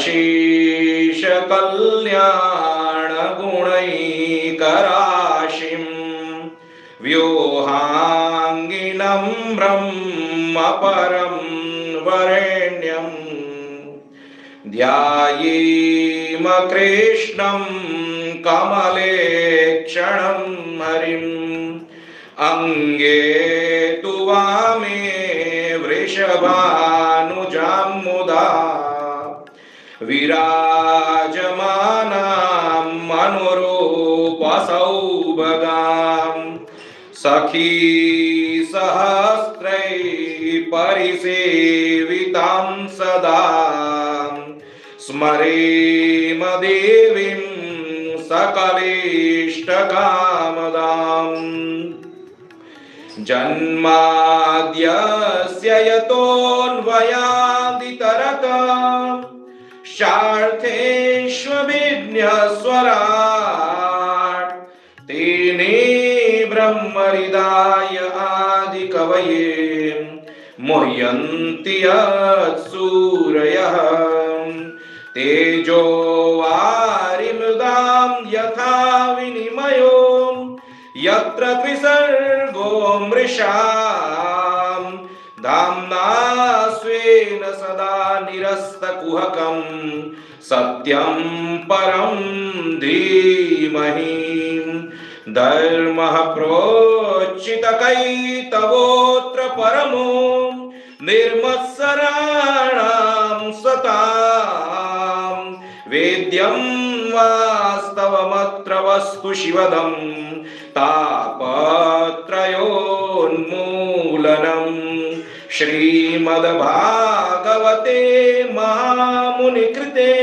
अशेष कल्याण गुणैकराशिं व्योहांगिनं ब्रह्म परं वरेण्यं ध्यायेम कृष्णं कमले क्षणं हरिम् अंगे तु वामे वृषभानुजां मुदा विराजमानां मनोरूपसौभगां सखी सहस्रै परिसेवितां सदा स्मरेम देवीं सकलेष्टकामदाम् जन्माद्यस्य यतोऽन्वयादितरतश्चार्थेष्वभिज्ञस्वराट् तेने ब्रह्महृदाय आदिकवये मुह्यन्ति यत्सूरयः तेजो वारिमृदां यथा विनिमयो यत्र त्रिसर्गो मृषा धाम्ना स्वेन सदा निरस्तकुहकं सत्यं परं धीमहि धर्मः प्रोच्चितकैतवोऽत्र परमो निर्मत्सराणां सतां वेद्यं वास्तवमत्र वस्तु शिवदम् तापत्रयोन्मूलनम् श्रीमद्भागवते महामुनिकृते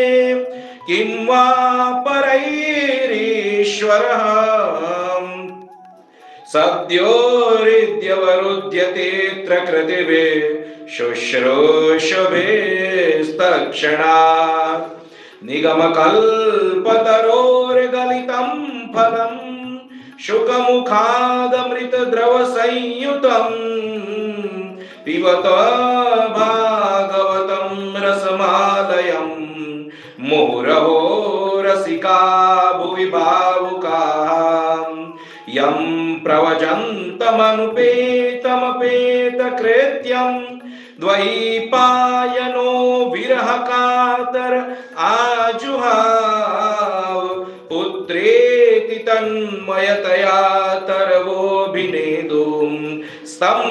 किं वा परैरीश्वरः सद्यो हृद्यवरुध्यतेऽत्र कृतिभिः शुश्रूषुभिस्तत्क्षणात् निगमकल्पतरोर्गलितं फलम् शुकमुखादमृतद्रवसंयुतं पिबत भागवतं रसमालयं मुहुरहो रसिका भुवि भावुकाः यं प्रवजन्तमनुपेतमपेतकृत्यं द्वैपायनो विरहकातर आजुहाव पुत्रेति तन्मयतया तरवोऽभिनेदुं स्तं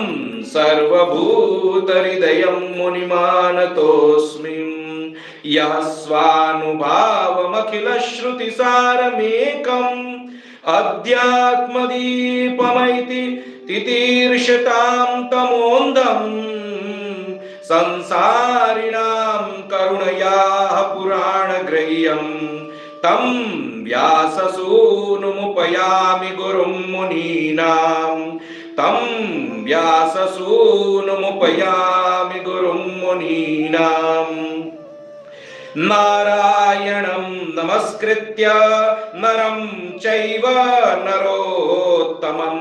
सर्वभूतहृदयं मुनिमानतोऽस्मि यः स्वानुभावमखिलश्रुतिसारमेकम् अध्यात्मदीपमैति तितीर्षतां तमोन्धम् संसारिणां करुणयाः पुराणग्राह्यम् तं व्याससूनुमुपयामि गुरुं मुनीनां तं व्याससूनुमुपयामि गुरुं मुनीनां नारायणं नमस्कृत्य नरं चैव नरोत्तमं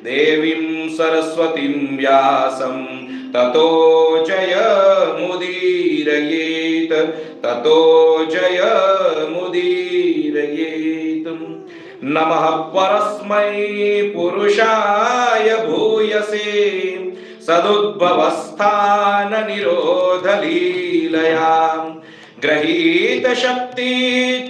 देवीं सरस्वतीं व्यासं ततो जयमुदीरयेत् ततो जयमुदीरयेत् नमः परस्मै पुरुषाय भूयसे सदुद्भवस्थान निरोधलीलया गृहीत शक्ति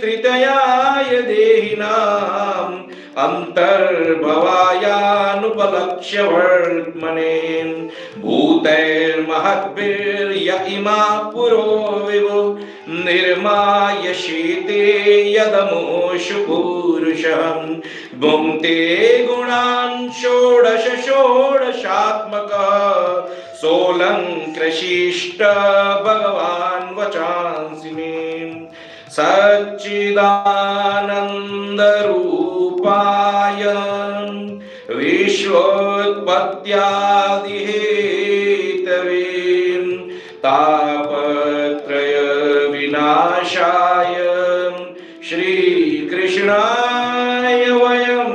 त्रितयाय देहिनाम् अंतर्भवायानुपलक्ष्य वर्त्मने भूतैर्महद्भिर्य इमा पुरो विभु निर्मायशीते यदमोषु पूरुषं भुङ्क्ते गुणान् षोडश षोडशात्मकः सोऽलङ्कृशिष्ट भगवान् वचांसि मे सच्चिदानन्दरूपाय विश्वोत्पत्त्यादिहेतवे तापत्रय विनाशाय श्रीकृष्णाय वयं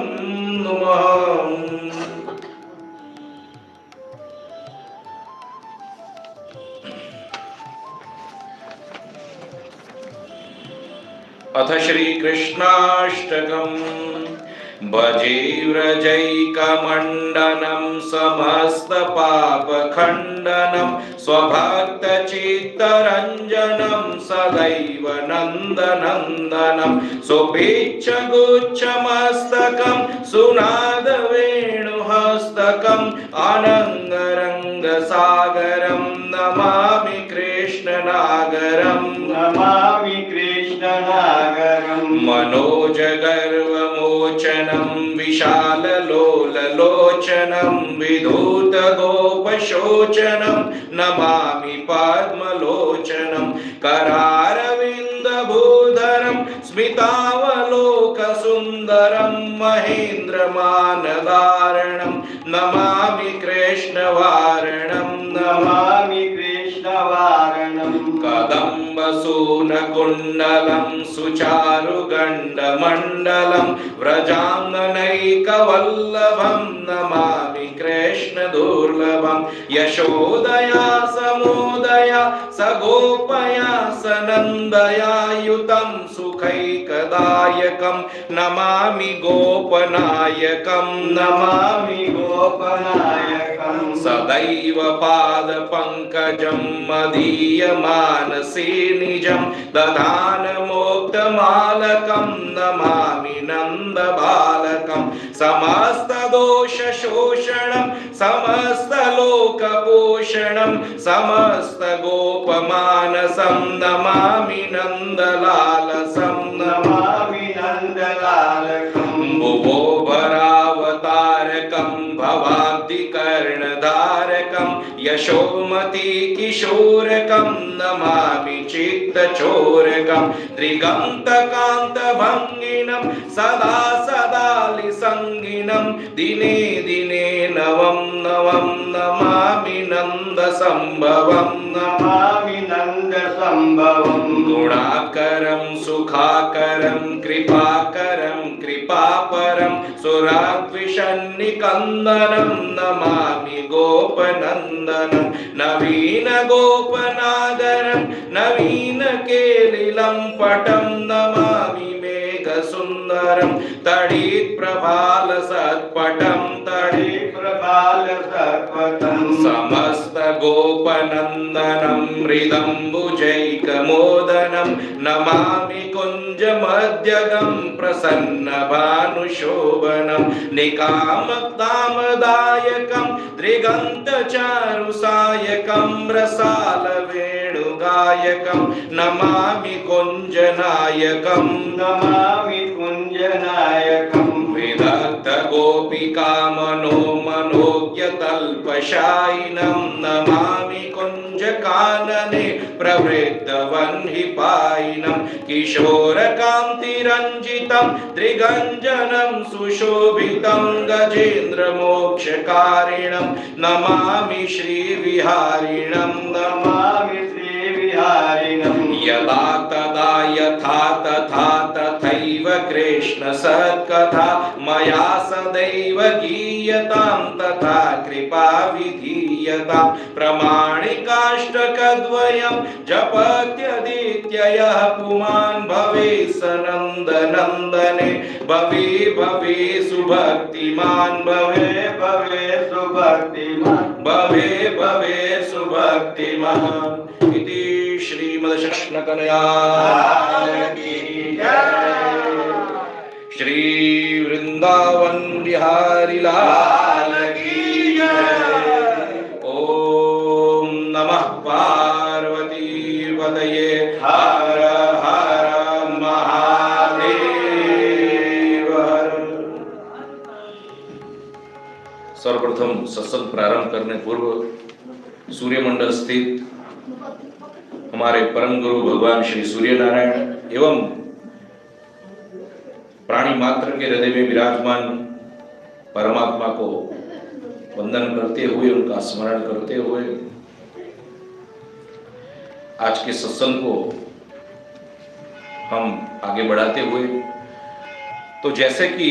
नुमः। अथ श्रीकृष्णाष्टकम्। भजे व्रजैकमण्डनं समस्तपापखण्डनं स्वभक्तचित्तरञ्जनं सदैव नन्दनन्दनं सुपिच्छगुच्छमस्तकं सुनादवेणुहस्तकम् अनङ्गरङ्गसागरं नमामि कृष्णनागरं नमामि कृष्णनागरं। मनोजगर्वमोचनं विशाललोललोचनं विधूतगोपशोचनं नमामि पद्मलोचनं करारविन्दभूधरं स्मितावलोकसुन्दरं महेन्द्रमानदारणं नमामि कृष्णवारणं नमामि कृष्णवारणं। कदम्बसूनकुण्डलं सुचारुगण्डमण्डलं व्रजाङ्गनैकवल्लभं नमामि कृष्णदुर्लभं यशोदया समोदया सगोपया सनन्दया युतं सुखैकदायकं नमामि गोपनायकं नमामि गोपनायकं। सदैव पादपङ्कजं मदीयमानसे निजं दधानमोक्तमालकं नमामि नन्दबालकं समस्तदोषशोषणं समस्तलोकपोषणं समस्तगोपमानसं नमामि नन्दलालसं नमामि नन्दलालकं। भुवोभरावतारकं भवाब्धिकर्णधारकं यशोमतिकिशोरकं नमामि चित्तचोरकं त्रिगन्तकान्तभङ्गिनं सदा सदालिसङ्गिनं दिने दिने नवं नवं नमामि नन्दसम्भवं नमामि नन्दसम्भवं। गुणाकरं सुखाकरं कृपाकरं कृपापरं सुराद्विषन्निकन्दनं नमामि गोपनन्दनं नवीनगोपनागरं नवीनकेलिलं पटं नमामि मेघसुन्दरं तडित्प्रभालसत्पटं तडित्प्रभालसत्पटं समस्तगोपनन्दनं मृदम्बुजैकमोदनं नमामि कुञ्जमध्यगं प्रसन्नभानुशोभनं निकामकामदायकं त्रिगन्तचारुसायकं रसालवेणुगायकं नमामि कुञ्जनायकं नमामि कुञ्जनायकं। विदग्धगोपिकामनोमनोज्ञतल्पशायिनं नमामि कुञ्जकानने प्रवृद्धवह्निपायिनं किशोरकान्तिरञ्जितं त्रिगञ्जनं सुशोभितं गजेन्द्रमोक्षकारिणं नमामि श्रीविहारिणं नमामि श्रीविहारिणं। यदा तदा यथा तथा तथैव कृष्ण सत्कथा मया सदैव गीयतां तथा कृपा विधीयतां प्रमाणिकाष्टकद्वयं जपत्यदित्ययः पुमान् भवे सनन्दनन्दने भवे भवे सुभक्तिमान् भवे भवे सुभक्तिमान् भवे भवे सुभक्तिमान्। इति श्रीमद्कृष्णकनया श्री वृंदावन बिहारी लाल की जय। ओम नमः पार्वती पतये हर हर महादेव। सर्वप्रथम सत्संग प्रारंभ करने पूर्व सूर्यमंडल स्थित हमारे परम गुरु भगवान श्री सूर्य नारायण एवं प्राणी मात्र के हृदय में विराजमान परमात्मा को वंदन करते हुए उनका स्मरण करते हुए आज के सत्संग को हम आगे बढ़ाते हुए, तो जैसे कि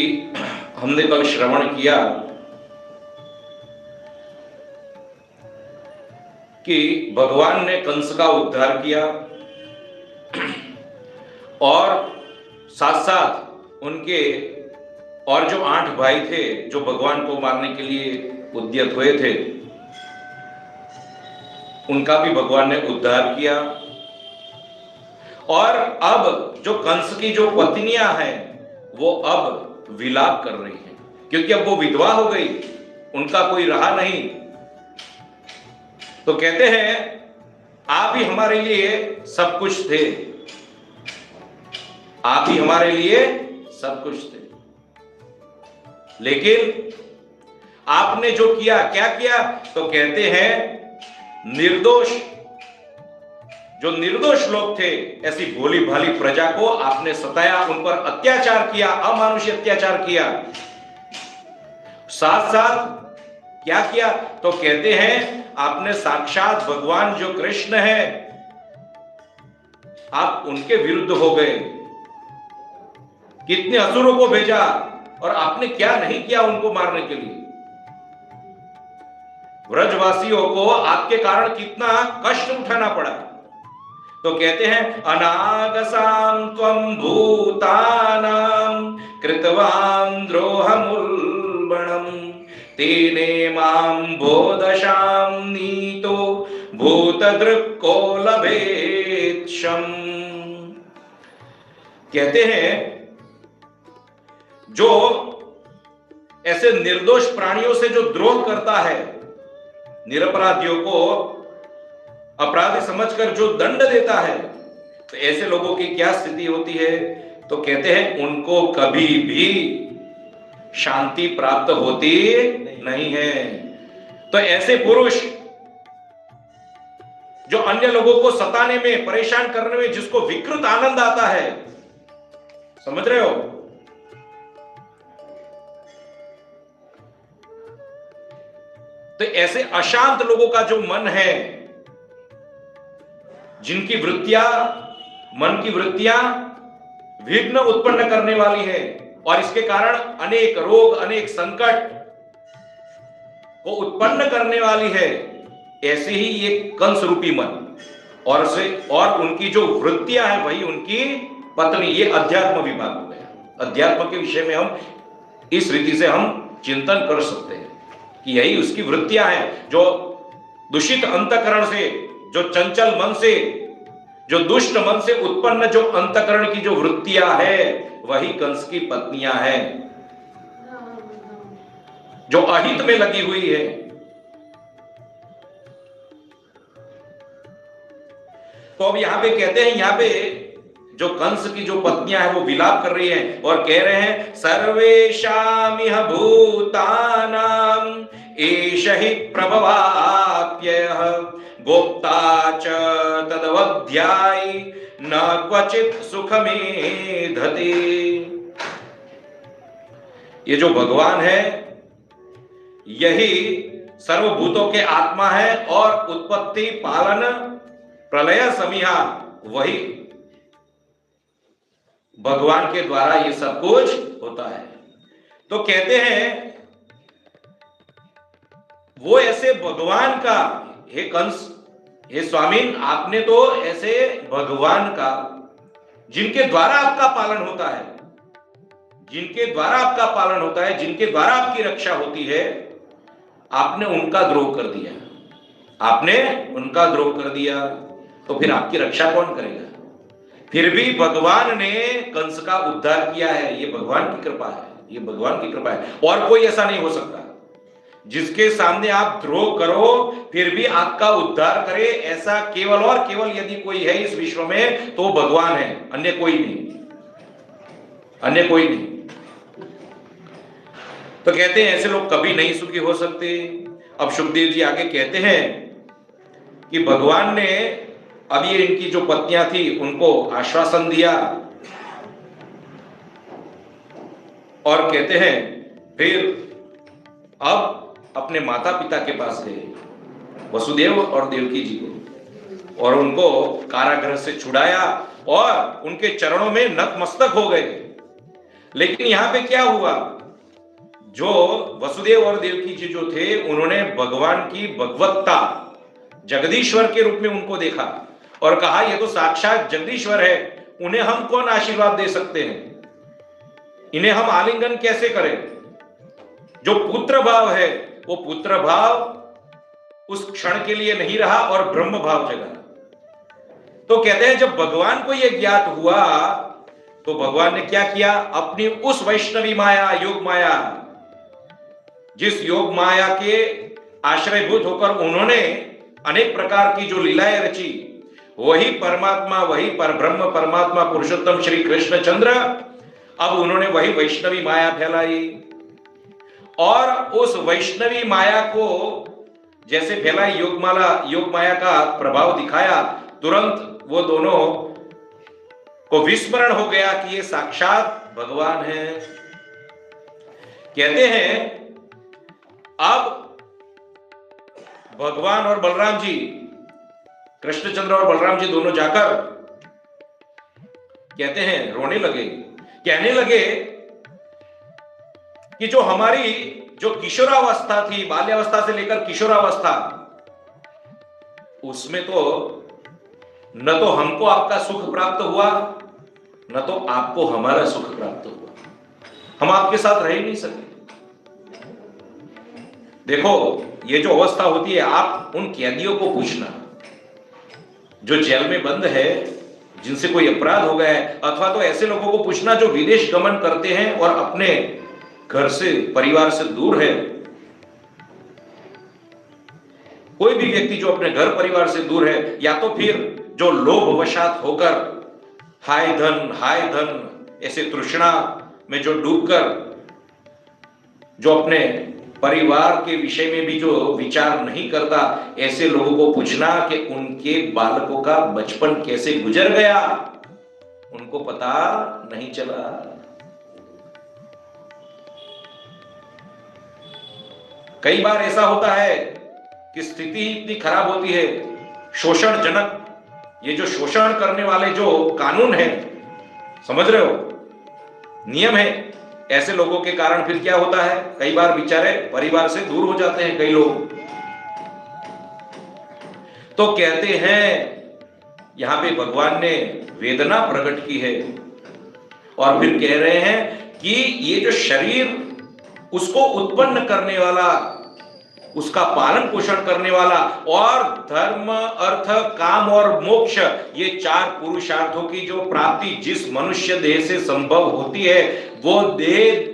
हमने कल श्रवण किया कि भगवान ने कंस का उद्धार किया और साथ साथ उनके और जो 8 भाई थे जो भगवान को मारने के लिए उद्यत हुए थे, उनका भी भगवान ने उद्धार किया। और अब जो कंस की जो पत्नियां हैं वो अब विलाप कर रही हैं, क्योंकि अब वो विधवा हो गई, उनका कोई रहा नहीं। तो कहते हैं आप ही हमारे लिए सब कुछ थे, आप ही हमारे लिए सब कुछ थे, लेकिन आपने जो किया, क्या किया? तो कहते हैं निर्दोष, जो निर्दोष लोग थे, ऐसी भोली भाली प्रजा को आपने सताया, उन पर अत्याचार किया, अमानुषी अत्याचार किया। साथ साथ क्या किया? तो कहते हैं आपने साक्षात भगवान जो कृष्ण है, आप उनके विरुद्ध हो गए। कितने असुरों को भेजा और आपने क्या नहीं किया उनको मारने के लिए। व्रजवासियों को आपके कारण कितना कष्ट उठाना पड़ा। तो कहते हैं अनागसां त्वं भूतानां कृतवान् द्रोहमुल्बणम् तेने मां बोधशां नीतो भूतदृक्को लभेत्शम्। कहते हैं जो ऐसे निर्दोष प्राणियों से जो द्रोह करता है, निरपराधियों को अपराधी समझकर जो दंड देता है, तो ऐसे लोगों की क्या स्थिति होती है? तो कहते हैं उनको कभी भी शांति प्राप्त होती नहीं है। तो ऐसे पुरुष जो अन्य लोगों को सताने में, परेशान करने में जिसको विकृत आनंद आता है, समझ रहे हो? तो ऐसे अशांत लोगों का जो मन है, जिनकी वृत्तियां, मन की वृत्तियां विघ्न उत्पन्न करने वाली है और इसके कारण अनेक रोग, अनेक संकट को उत्पन्न करने वाली है, ऐसे ही ये कंस रूपी मन और उनकी जो वृत्तियां हैं वही उनकी पत्नी। ये अध्यात्म विभाग हो गया। अध्यात्म के विषय में हम इस रीति से हम चिंतन कर सकते हैं कि यही उसकी वृत्तियां हैं, जो दूषित अंतकरण से, जो चंचल मन से, जो दुष्ट मन से उत्पन्न जो अंतकरण की जो वृत्तियां है वही कंस की पत्नियां हैं, जो अहित में लगी हुई है। तो अब यहां पे कहते हैं, यहां पे जो कंस की जो पत्नियां हैं वो विलाप कर रही हैं और कह रहे हैं सर्वेषामिह भूतानां एष हि प्रभवाप्ययः गोप्ता च तदवध्यायि न क्वचित् सुखमेधते। ये जो भगवान है यही सर्वभूतों के आत्मा है और उत्पत्ति, पालन, प्रलय, समिहा वही भगवान के द्वारा ये सब कुछ होता है। तो कहते हैं वो ऐसे भगवान का, हे कंस, हे स्वामीन, आपने तो ऐसे भगवान का जिनके द्वारा आपका पालन होता है, जिनके द्वारा आपका पालन होता है, जिनके द्वारा आपकी रक्षा होती है, आपने उनका द्रोह कर दिया। आपने उनका द्रोह कर दिया तो फिर आपकी रक्षा कौन करेगा? फिर भी भगवान ने कंस का उद्धार किया है। ये भगवान की कृपा है, ये भगवान की कृपा है। और कोई ऐसा नहीं हो सकता जिसके सामने आप द्रोह करो फिर भी आपका उद्धार करे। ऐसा केवल और केवल यदि कोई है इस विश्व में तो भगवान है, अन्य कोई नहीं, अन्य कोई नहीं। तो कहते हैं ऐसे लोग कभी नहीं सुखी हो सकते। अब सुखदेव जी आगे कहते हैं कि भगवान ने अब ये इनकी जो पत्नियां थी उनको आश्वासन दिया और कहते हैं फिर अब अपने माता पिता के पास गए, वसुदेव और देवकी जी को, और उनको कारागृह से छुड़ाया और उनके चरणों में नतमस्तक हो गए। लेकिन यहां पे क्या हुआ, जो वसुदेव और देवकी जी जो थे उन्होंने भगवान की भगवत्ता, जगदीश्वर के रूप में उनको देखा और कहा ये तो साक्षात जगदीश्वर है, उन्हें हम कौन आशीर्वाद दे सकते हैं? इन्हें हम आलिंगन कैसे करें? जो पुत्र भाव है वो पुत्र भाव उस क्षण के लिए नहीं रहा और ब्रह्म भाव जगा। तो कहते हैं जब भगवान को यह ज्ञात हुआ तो भगवान ने क्या किया? अपनी उस वैष्णवी माया, योग माया, जिस योग माया के आश्रयभूत होकर उन्होंने अनेक प्रकार की जो लीलाएं रची, वही परमात्मा, वही परब्रह्म परमात्मा पुरुषोत्तम श्री कृष्ण चंद्र, अब उन्होंने वही वैष्णवी माया फैलाई और उस वैष्णवी माया को जैसे फैलाई, योग माया का प्रभाव दिखाया, तुरंत वो दोनों को विस्मरण हो गया कि ये साक्षात भगवान है। कहते हैं अब भगवान और बलराम जी, कृष्णचंद्र और बलराम जी दोनों जाकर कहते हैं, रोने लगे, कहने लगे कि जो हमारी जो किशोरावस्था थी, बाल्यावस्था से लेकर किशोरावस्था, उसमें तो न तो हमको आपका सुख प्राप्त हुआ, न तो आपको हमारा सुख प्राप्त हुआ, हम आपके साथ रह ही नहीं सके। देखो ये जो अवस्था होती है, आप उन कैदियों को पूछना जो जेल में बंद है, जिनसे कोई अपराध हो गया है, अथवा तो ऐसे लोगों को पूछना जो विदेश गमन करते हैं और अपने घर से, परिवार से दूर है। कोई भी व्यक्ति जो अपने घर परिवार से दूर है, या तो फिर जो लोभवशात होकर हाय धन ऐसे तृष्णा में जो डूबकर जो अपने परिवार के विषय में भी जो विचार नहीं करता, ऐसे लोगों को पूछना कि उनके बालकों का बचपन कैसे गुजर गया, उनको पता नहीं चला। कई बार ऐसा होता है कि स्थिति इतनी खराब होती है, शोषणजनक, ये जो शोषण करने वाले जो कानून है, समझ रहे हो, नियम है, ऐसे लोगों के कारण फिर क्या होता है, कई बार बेचारे परिवार से दूर हो जाते हैं कई लोग। तो कहते हैं यहां पे भगवान ने वेदना प्रकट की है और फिर कह रहे हैं कि ये जो शरीर उसको उत्पन्न करने वाला, उसका पालन पोषण करने वाला, और धर्म, अर्थ, काम और मोक्ष, ये चार पुरुषार्थों की जो प्राप्ति जिस मनुष्य देह से संभव होती है, वो देह,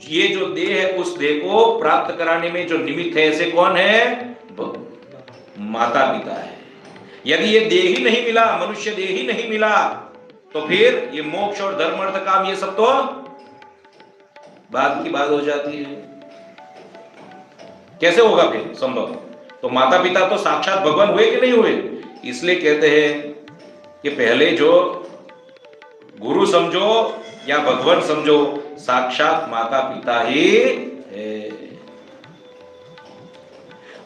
ये जो देह है, उस देह को प्राप्त कराने में जो निमित्त है, ऐसे कौन है? माता पिता है। यदि ये देह ही नहीं मिला, मनुष्य देह ही नहीं मिला, तो फिर ये मोक्ष और धर्म, अर्थ, काम, ये सब तो बाद की बात हो जाती है। कैसे होगा फिर संभव? तो माता पिता तो साक्षात भगवान हुए कि नहीं हुए? इसलिए कहते हैं कि पहले जो गुरु समझो या भगवान समझो, साक्षात माता पिता ही है।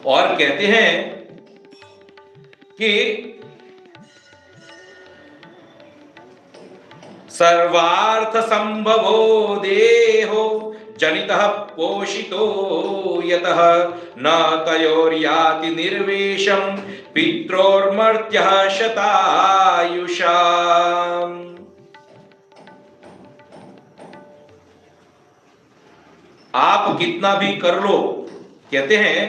और कहते हैं कि सर्वार्थ संभवो देहो जनितः पोषितो यतः न तयोर्याति निर्वेशम पित्रोर्मर्त्यः शतायुषा। आप कितना भी कर लो, कहते हैं,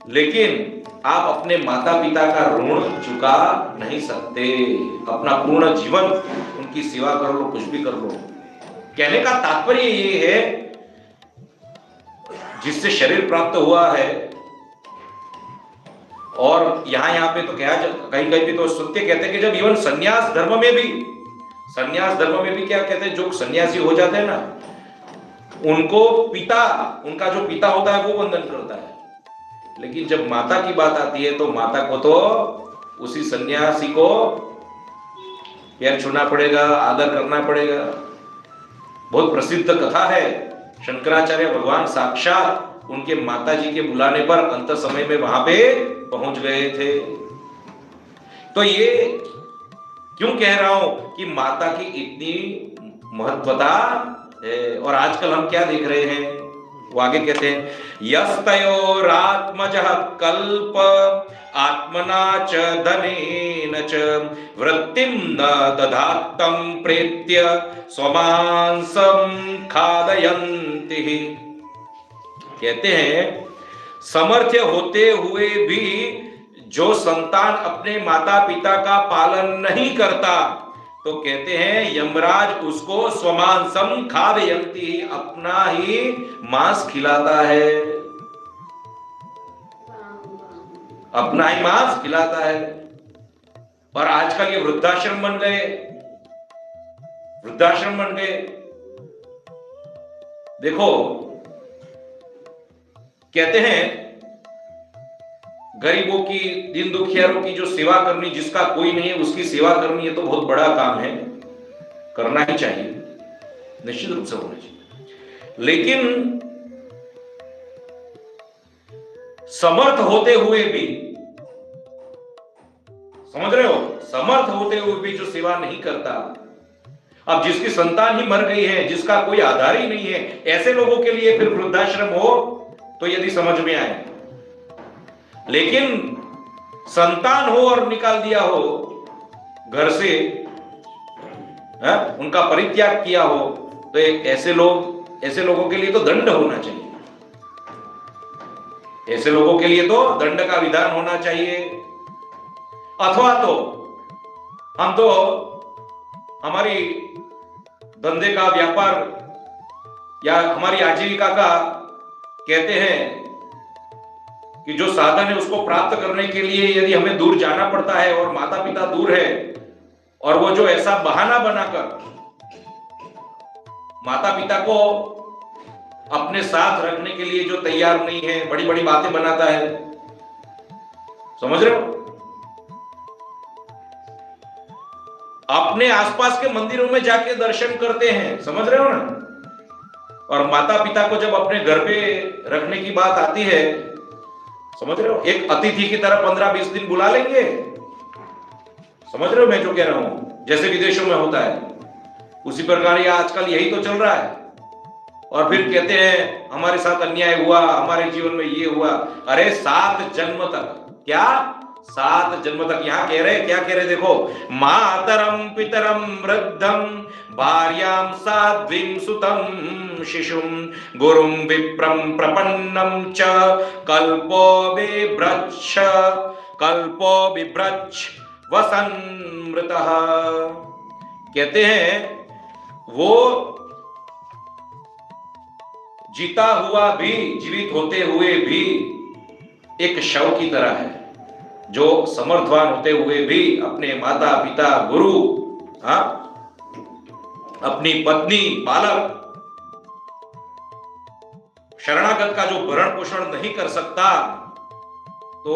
लेकिन आप अपने माता पिता का ऋण चुका नहीं सकते। अपना पूर्ण जीवन उनकी सेवा कर लो, कुछ भी कर लो। कहने का तात्पर्य ये है, जिससे शरीर प्राप्त हुआ है, और यहां पे तो क्या, कहीं कहीं भी तो सत्य कहते हैं कि जब इवन संन्यास धर्म में भी क्या कहते हैं, जो सन्यासी हो जाते हैं ना, उनको पिता, उनका जो पिता होता है वो वंदन करता है। लेकिन जब माता की बात आती है तो माता को तो उसी सन्यासी को पैर छूना पड़ेगा, आदर करना पड़ेगा। बहुत प्रसिद्ध कथा है, शंकराचार्य भगवान साक्षात उनके माता जी के बुलाने पर अंत समय में वहां पे पहुंच गए थे। तो ये क्यों कह रहा हूं कि माता की इतनी महत्वता है। और आजकल हम क्या देख रहे हैं, वो आगे कहते हैं, यस्तयोरात्मजः कल्प आत्मना च धनेन च वृत्तिं न दधातं प्रेत्य स्वमांसं खादयन्ति। कहते हैं समर्थ्य होते हुए भी जो संतान अपने माता पिता का पालन नहीं करता, तो कहते हैं यमराज उसको स्वमांसम खादयन्ति, अपना ही मांस खिलाता है, अपना ही मांस खिलाता है। और आजकल ये वृद्धाश्रम बन गए, वृद्धाश्रम बन गए। देखो कहते हैं गरीबों की, दीन दुखियारों की जो सेवा करनी, जिसका कोई नहीं है उसकी सेवा करनी, है तो बहुत बड़ा काम है, करना ही चाहिए, निश्चित रूप से होना चाहिए। लेकिन समर्थ होते हुए भी, समझ रहे हो, समर्थ होते हुए भी जो सेवा नहीं करता, अब जिसकी संतान ही मर गई है, जिसका कोई आधार ही नहीं है, ऐसे लोगों के लिए फिर वृद्धाश्रम हो तो यदि समझ में आए, लेकिन संतान हो और निकाल दिया हो घर से, उनका परित्याग किया हो, तो ऐसे लोगों के लिए तो दंड होना चाहिए, ऐसे लोगों के लिए तो दंड का विधान होना चाहिए। अथवा तो हम तो हमारी धंधे का, व्यापार या हमारी आजीविका का कहते हैं कि जो साधन है उसको प्राप्त करने के लिए यदि हमें दूर जाना पड़ता है और माता पिता दूर है, और वो जो ऐसा बहाना बनाकर माता पिता को अपने साथ रखने के लिए जो तैयार नहीं है, बड़ी बड़ी बातें बनाता है, समझ रहे हो, अपने आसपास के मंदिरों में जाके दर्शन करते हैं, समझ रहे हो ना, और माता पिता को जब अपने घर पे रखने की बात आती है, समझ रहे हो, एक अतिथि की तरह 15-20 दिन बुला लेंगे, समझ रहे हो मैं जो कह रहा हूं, जैसे विदेशों में होता है उसी प्रकार ये आजकल यही तो चल रहा है। और फिर कहते हैं हमारे साथ अन्याय हुआ, हमारे जीवन में ये हुआ। अरे 7 जन्म तक, क्या 7 जन्म तक, यहां कह रहे, क्या कह रहे, देखो, मातरम पितरम वृद्धम भार्याम साध्वीं सुतम शिशुम गुरुम विप्रम प्रपन्नम च कल्पो बिभ्रच्छ वसन्मृतः। कहते हैं वो जीता हुआ भी, जीवित होते हुए भी एक शव की तरह है, जो समर्थवान होते हुए भी अपने माता पिता, गुरु, अपनी पत्नी, बालक, शरणागत का जो भरण पोषण नहीं कर सकता, तो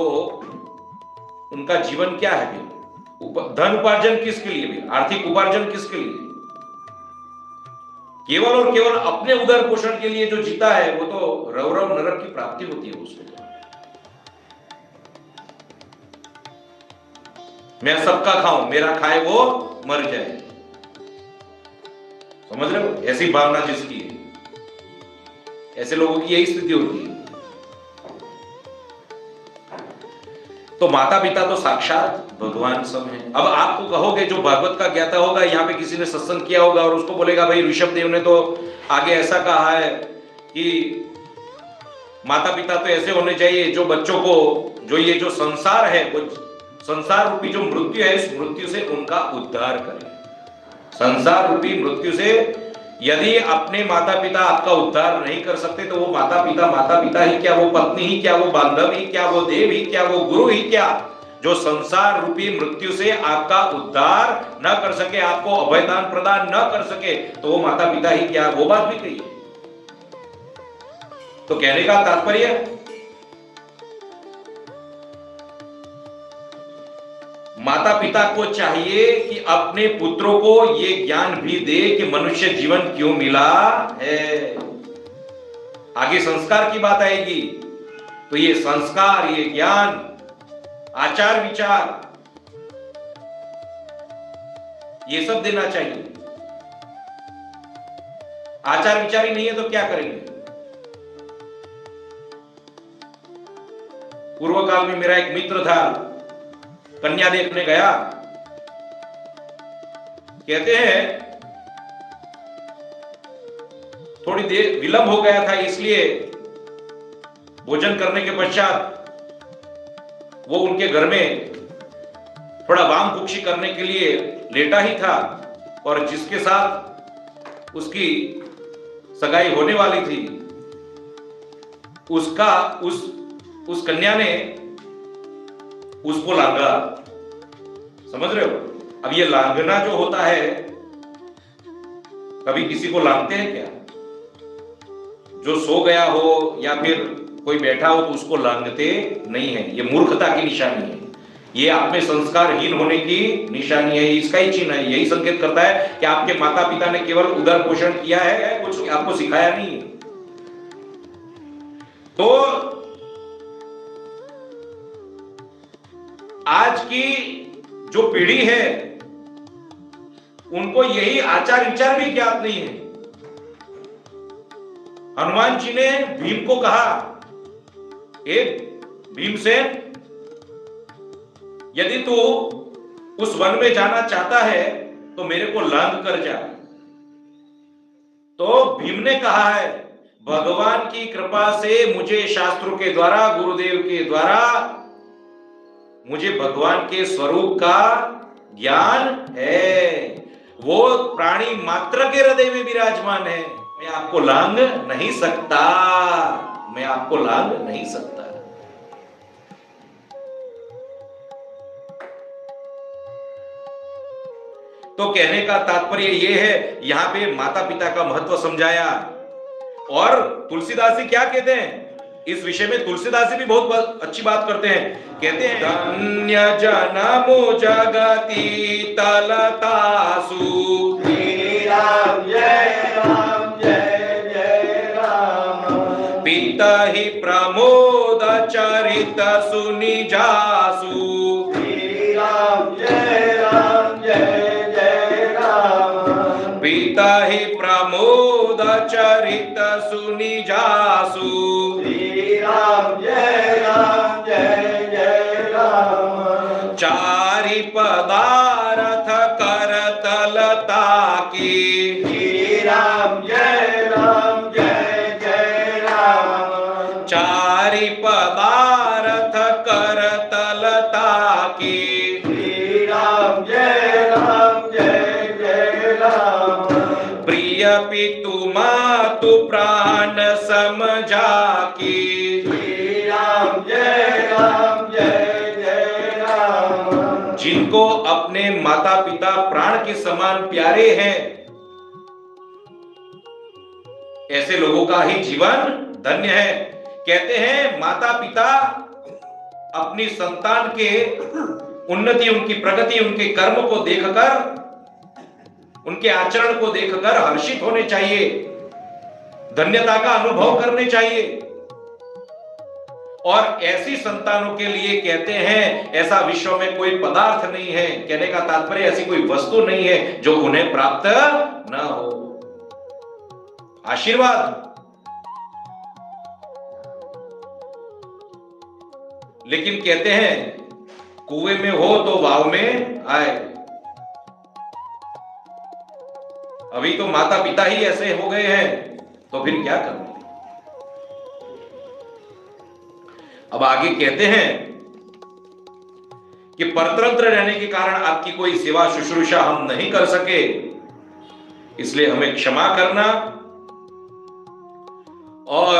उनका जीवन क्या है भी? धन उपार्जन किसके लिए भी? आर्थिक उपार्जन किसके लिए? केवल और केवल अपने उदर पोषण के लिए जो जीता है, वो तो रव रव नरक की प्राप्ति होती है उसको। मैं सबका खाऊं, मेरा खाए वो मर जाए, समझ रहे हो, ऐसी भावना जिसकी है, ऐसे लोगों की यही स्थिति होती है। तो माता पिता तो साक्षात भगवान सम है। अब आपको कहोगे, जो भागवत का ज्ञाता होगा, यहाँ पे किसी ने सत्संग किया होगा और उसको बोलेगा भाई ऋषभ देव ने तो आगे ऐसा कहा है कि माता पिता तो ऐसे होने चाहिए जो बच्चों को, जो ये जो संसार है, वो संसार रूपी जो मृत्यु है, इस मृत्यु से उनका उद्धार करे। संसार रूपी मृत्यु से यदि अपने माता पिता आपका उद्धार नहीं कर सकते, तो वो माता पिता ही क्या, वो पत्नी ही क्या, वो बांधव ही क्या, वो देव ही क्या, वो गुरु ही क्या, जो संसार रूपी मृत्यु से आपका उद्धार न कर सके, आपको अभयदान प्रदान न कर सके, तो वो माता पिता ही क्या, वो बात भी कही है। तो कहने का तात्पर्य, माता पिता को चाहिए कि अपने पुत्रों को ये ज्ञान भी दे कि मनुष्य जीवन क्यों मिला है। आगे संस्कार की बात आएगी, तो ये संस्कार, ये ज्ञान, आचार विचार, ये सब देना चाहिए। आचार विचार ही नहीं है तो क्या करेंगे? पूर्व काल में मेरा एक मित्र था, कन्या देखने गया। कहते हैं थोड़ी देर विलंब हो गया था, इसलिए भोजन करने के पश्चात वो उनके घर में थोड़ा वाम कुक्षी करने के लिए लेटा ही था, और जिसके साथ उसकी सगाई होने वाली थी उस कन्या ने उसको लांगा। समझ रहे हो? अब ये लांगना जो होता है, कभी किसी को लांगते हैं क्या? जो सो गया हो या फिर कोई बैठा हो तो उसको लांगते नहीं है। ये मूर्खता की निशानी है, ये आप में संस्कारहीन होने की निशानी है, इसका ही चिन्ह है। यही संकेत करता है कि आपके माता पिता ने केवल उदर पोषण किया है, कुछ आपको सिखाया नहीं है। तो आज की जो पीढ़ी है उनको यही आचार विचार भी ज्ञात नहीं है। हनुमान जी ने भीम को कहा, भीमसेन, यदि तू उस वन में जाना चाहता है तो मेरे को लांग कर जा। तो भीम ने कहा है, भगवान की कृपा से मुझे शास्त्रों के द्वारा, गुरुदेव के द्वारा मुझे भगवान के स्वरूप का ज्ञान है। वो प्राणी मात्र के हृदय में विराजमान है। मैं आपको लांग नहीं सकता, मैं आपको लांग नहीं सकता। तो कहने का तात्पर्य यह है, यहां पे माता पिता का महत्व समझाया। और तुलसीदास जी क्या कहते हैं इस विषय में? तुलसीदास जी भी बहुत अच्छी बात करते हैं। कहते हैं, धन्य जनमु जगति तलतासु, श्री राम जय राम जय जय राम, पितहि प्रमोद चरित सुनि जासु, श्री राम जय राम जय जय राम, पितहि प्रमोद चरित सुनि जासु, श्री राम जय राम जय जय राम, चारि पदारथ करतलता की, श्री राम जय राम जय जय राम, चारि पदारथ करतलता की, श्री राम जय राम जय जय राम, प्रिय पितु मातु प्राण समझा की, श्री राम जय राम जय जय राम, जिनको अपने माता पिता प्राण के समान प्यारे हैं, ऐसे लोगों का ही जीवन धन्य है। कहते हैं माता पिता अपनी संतान के उन्नति, उनकी प्रगति, उनके कर्म को देखकर, उनके आचरण को देखकर हर्षित होने चाहिए, धन्यता का अनुभव करने चाहिए। और ऐसी संतानों के लिए कहते हैं, ऐसा विश्व में कोई पदार्थ नहीं है, कहने का तात्पर्य ऐसी कोई वस्तु नहीं है जो उन्हें प्राप्त न हो। आशीर्वाद। लेकिन कहते हैं, कुएं में हो तो वाव में आए। अभी तो माता पिता ही ऐसे हो गए हैं, तो फिर क्या करें? अब आगे कहते हैं कि परतंत्र रहने के कारण आपकी कोई सेवा शुश्रूषा हम नहीं कर सके, इसलिए हमें क्षमा करना। और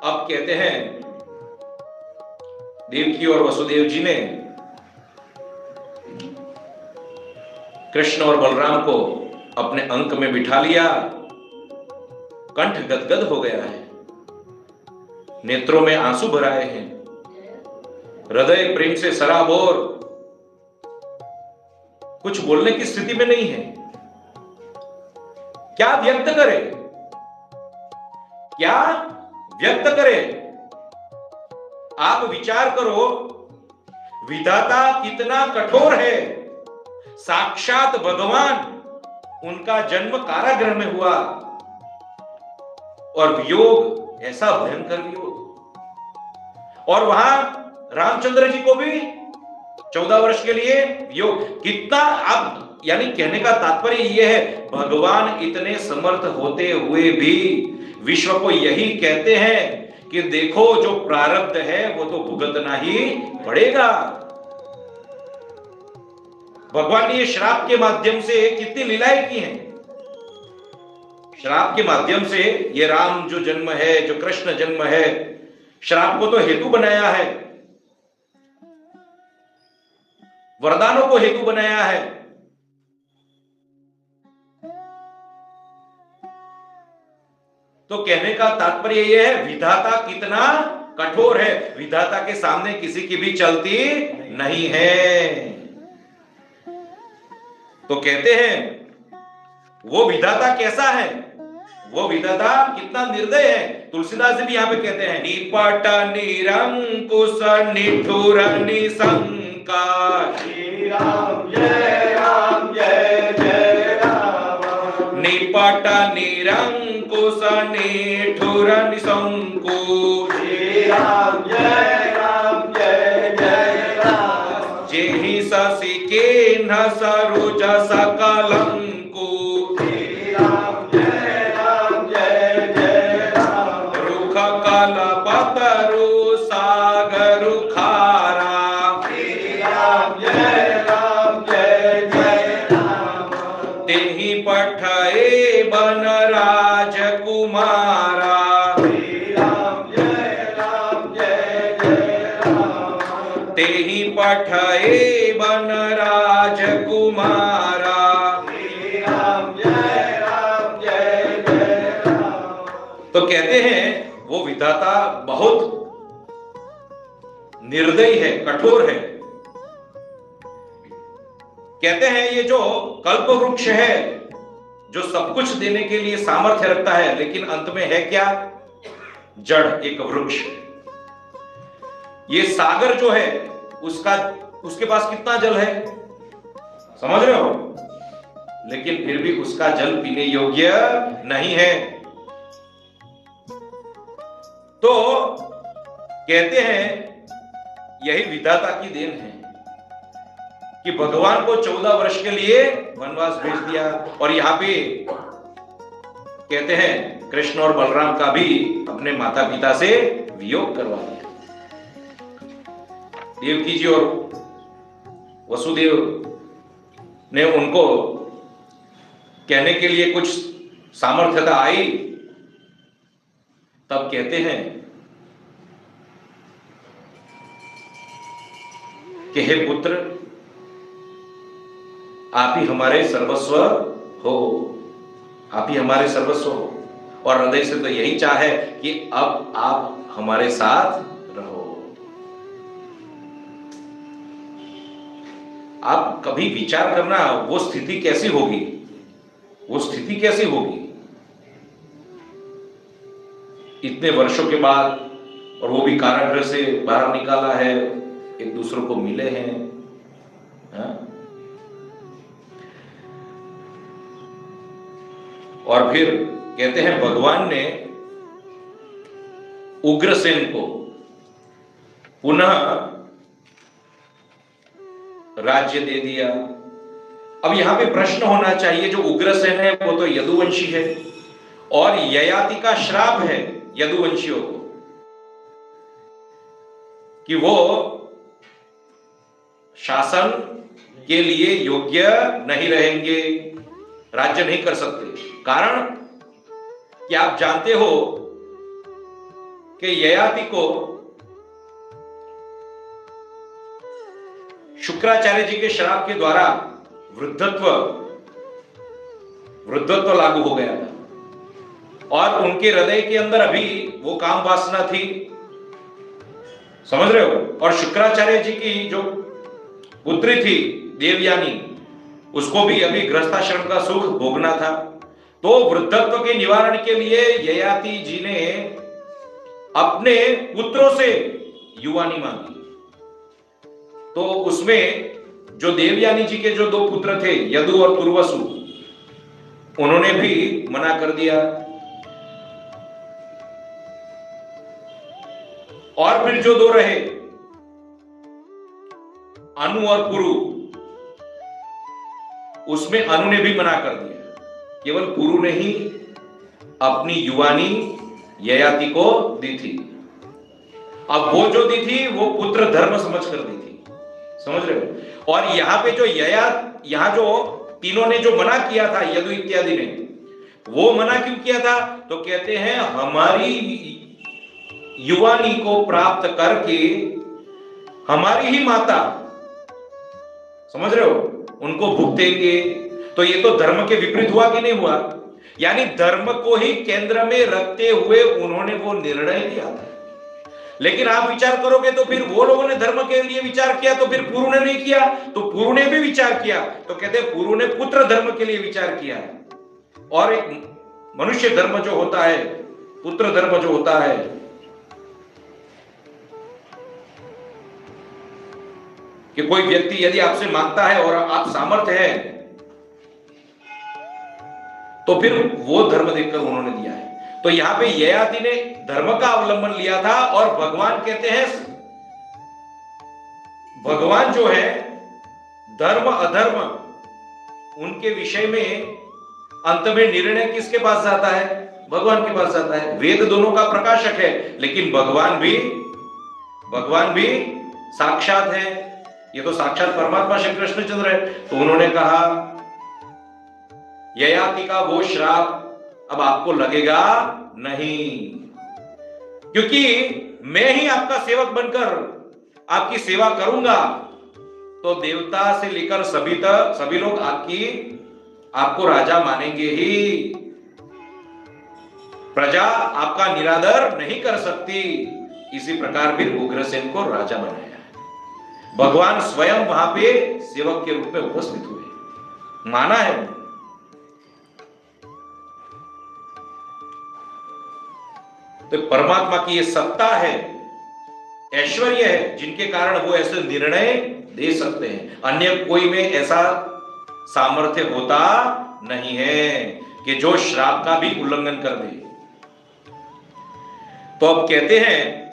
अब कहते हैं, देवकी और वसुदेव जी ने कृष्ण और बलराम को अपने अंक में बिठा लिया। कंठ गदगद हो गया है, नेत्रों में आंसू भराए हैं, हृदय प्रेम से सराबोर, कुछ बोलने की स्थिति में नहीं है। क्या व्यक्त करे, क्या व्यक्त करे? आप विचार करो, विधाता कितना कठोर है। साक्षात भगवान, उनका जन्म कारागृह में हुआ, और वियोग ऐसा भयंकर वियोग, और वहां रामचंद्र जी को भी 14 वर्ष के लिए योग। कितना अब यानी कहने का तात्पर्य यह है, भगवान इतने समर्थ होते हुए भी विश्व को यही कहते हैं कि देखो जो प्रारब्ध है वो तो भुगतना ही पड़ेगा। भगवान ने ये श्राप के माध्यम से कितनी लीलाएं की हैं। श्राप के माध्यम से ये राम जो जन्म है, जो कृष्ण जन्म है, श्राप को तो हेतु बनाया है, वरदानों को हेतु बनाया है। तो कहने का तात्पर्य यह है, विधाता कितना कठोर है, विधाता के सामने किसी की भी चलती नहीं है। तो कहते हैं वो विधाता कैसा है, वो विधाता कितना निर्दय है। तुलसीदास जी भी यहां पे कहते हैं, निपट निरंकुश निठुर निशंका। श्री राम जय राम जय जय राम। निपट निरंकुश निठुर निशंकु। श्री राम जय राम जय जय राम। जेहि शशि के न सरोज सकलंकु। श्री राम जय जय राम। रुख कलपतरु सागर खारा। श्री राम जय जय राम। तेहि पठए बन राजकुमारा। श्री राम जय जय राम। तेहि पठए बन राजकुमारा। श्री राम जय राम। तो कहते हैं वो विधाता बहुत निर्दयी है, कठोर है। कहते हैं ये जो कल्प वृक्ष है, जो सब कुछ देने के लिए सामर्थ्य रखता है, लेकिन अंत में है क्या? जड़, एक वृक्ष। ये सागर जो है उसके पास कितना जल है, समझ रहे हो? लेकिन फिर भी उसका जल पीने योग्य नहीं है। तो कहते हैं यही विधाता की देन है कि भगवान को 14 वर्ष के लिए वनवास भेज दिया। और यहां पे कहते हैं कृष्ण और बलराम का भी अपने माता पिता से वियोग करवा दिया। देवकी जी और वसुदेव ने उनको कहने के लिए कुछ सामर्थ्यता आई, तब कहते हैं कि हे पुत्र, आप ही हमारे सर्वस्व हो, आप ही हमारे सर्वस्व हो। और हृदय से तो यही चाह है कि अब आप हमारे साथ रहो। आप कभी विचार करना, वो स्थिति कैसी होगी, वो स्थिति कैसी होगी इतने वर्षों के बाद, और वो भी कारागृह से बाहर निकाला है, एक दूसरे को मिले हैं। और फिर कहते हैं भगवान ने उग्रसेन को पुनः राज्य दे दिया। अब यहां पे प्रश्न होना चाहिए, जो उग्रसेन है वो तो यदुवंशी है, और ययाति का श्राप है यदुवंशियों को कि वो शासन के लिए योग्य नहीं रहेंगे, राज्य नहीं कर सकते। कारण कि आप जानते हो कि ययाति को शुक्राचार्य जी के श्राप के द्वारा वृद्धत्व लागू हो गया था, और उनके हृदय के अंदर अभी वो काम वासना थी, समझ रहे हो? और शुक्राचार्य जी की जो पुत्री थी देवयानी, उसको भी अभी गृहस्थाश्रम का सुख भोगना था। तो वृद्धत्व के निवारण के लिए ययाति जी ने अपने पुत्रों से युवानी मांगी। तो उसमें जो देवयानी जी के जो 2 पुत्र थे, यदु और तुर्वसु, उन्होंने भी मना कर दिया। और फिर जो दो रहे अनु और पुरु, उसमें अनु ने भी मना कर दिया, केवल पुरु ने ही अपनी युवानी ययाति को दी थी। अब वो जो दी थी वो पुत्र धर्म समझ कर दी थी, समझ रहे हो। और यहां पे जो यहां जो तीनों ने जो मना किया था, यदु इत्यादि ने, वो मना क्यों किया था? तो कहते हैं हमारी युवानी को प्राप्त करके हमारी ही माता, समझ रहे हो, उनको भुगतेंगे। तो ये तो धर्म के विपरीत हुआ कि नहीं हुआ? यानी धर्म को ही केंद्र में रखते हुए उन्होंने वो निर्णय लिया था। लेकिन आप विचार करोगे तो फिर वो लोगों ने धर्म के लिए विचार किया, तो फिर पुरु ने नहीं किया, तो पुरु ने भी विचार किया। तो कहते हैं पुरु ने पुत्र धर्म के लिए विचार किया। और एक मनुष्य धर्म जो होता है, पुत्र धर्म जो होता है, कि कोई व्यक्ति यदि आपसे मांगता है और आप सामर्थ्य है, तो फिर वो धर्म देखकर उन्होंने दिया है। तो यहां पे ययाति ने धर्म का अवलंबन लिया था। और भगवान कहते हैं, भगवान जो है धर्म अधर्म उनके विषय में अंत में निर्णय किसके पास जाता है? भगवान के पास जाता है। वेद दोनों का प्रकाशक है, लेकिन भगवान भी साक्षात है। ये तो साक्षात परमात्मा श्री कृष्णचंद्र है। तो उन्होंने कहा ययाति का वो श्राप अब आपको लगेगा नहीं, क्योंकि मैं ही आपका सेवक बनकर आपकी सेवा करूंगा। तो देवता से लेकर सभी लोग आपको राजा मानेंगे ही। प्रजा आपका निरादर नहीं कर सकती। इसी प्रकार भी उग्रसेन को राजा बनाया। भगवान स्वयं वहां पे सेवक के रूप में उपस्थित हुए, माना है। तो परमात्मा की ये सत्ता है, ऐश्वर्य है, जिनके कारण वो ऐसे निर्णय दे सकते हैं। अन्य कोई में ऐसा सामर्थ्य होता नहीं है कि जो श्राप का भी उल्लंघन कर दे। तो अब कहते हैं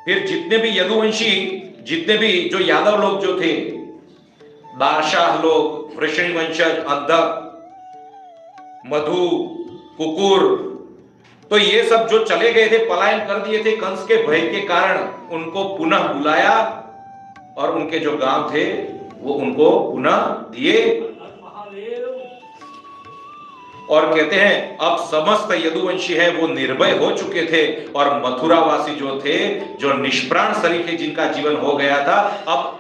फिर जितने भी यदुवंशी, जितने भी जो यादव लोग जो थे, बादशाह लोग, वृषणी वंशज, अंधक, मधु, कुकुर, तो ये सब जो चले गए थे, पलायन कर दिए थे कंस के भय के कारण, उनको पुनः बुलाया और उनके जो गांव थे वो उनको पुनः दिए। और कहते हैं अब समस्त यदुवंशी है वो निर्भय हो चुके थे। और मथुरावासी जो थे, जो निष्प्राण सरीखे जिनका जीवन हो गया था, अब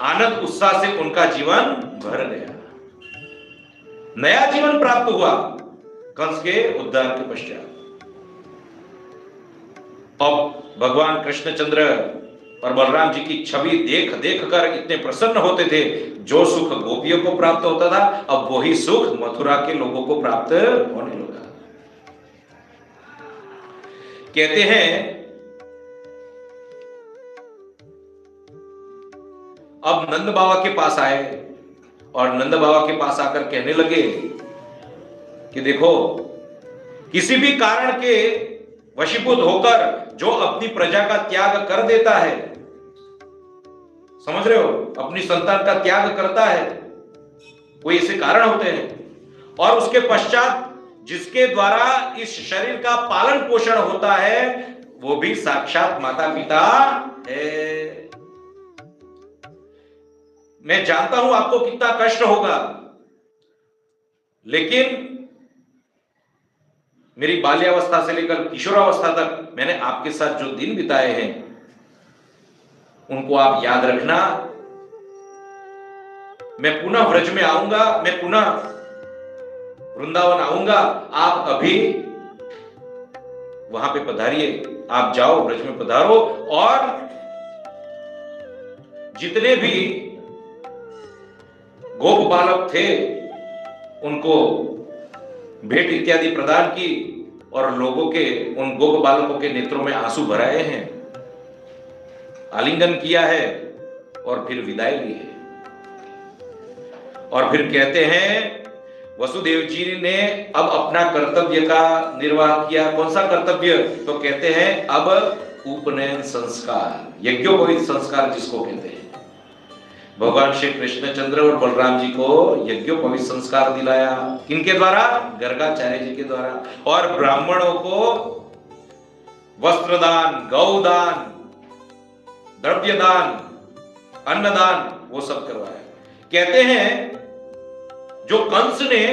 आनंद उत्साह से उनका जीवन भर गया, नया जीवन प्राप्त हुआ कंस के उद्धार के पश्चात। अब भगवान कृष्णचंद्र और बलराम जी की छवि देख देख कर इतने प्रसन्न होते थे। जो सुख गोपियों को प्राप्त होता था, अब वही सुख मथुरा के लोगों को प्राप्त होने लगा। कहते हैं अब नंद बाबा के पास आए और नंद बाबा के पास आकर कहने लगे कि देखो, किसी भी कारण के वशीभूत होकर जो अपनी प्रजा का त्याग कर देता है, समझ रहे हो, अपनी संतान का त्याग करता है, कोई ऐसे कारण होते हैं। और उसके पश्चात जिसके द्वारा इस शरीर का पालन पोषण होता है, वो भी साक्षात माता पिता है। मैं जानता हूं आपको कितना कष्ट होगा, लेकिन मेरी बाल्यावस्था से लेकर किशोरावस्था तक मैंने आपके साथ जो दिन बिताए हैं, उनको आप याद रखना। मैं पुनः व्रज में आऊंगा, मैं पुनः वृंदावन आऊंगा, आप अभी वहां पे पधारिए, आप जाओ व्रज में पधारो। और जितने भी गोप बालक थे उनको भेंट इत्यादि प्रदान की और लोगों के, उन गोप बालकों के नेत्रों में आंसू भराए हैं, आलिंगन किया है और फिर विदाई ली है। और फिर कहते हैं वसुदेव जी ने अब अपना कर्तव्य का निर्वाह किया। कौन सा कर्तव्य? तो कहते हैं अब उपनयन संस्कार, यज्ञोपवीत संस्कार जिसको कहते हैं। भगवान श्री कृष्णचंद्र और बलराम जी को यज्ञोपवीत संस्कार दिलाया। किनके द्वारा? गर्गाचार्य जी के द्वारा। और ब्राह्मणों को वस्त्रदान, गौदान, द्रव्यदान, अन्नदान वो सब करवाया। कहते हैं जो कंस ने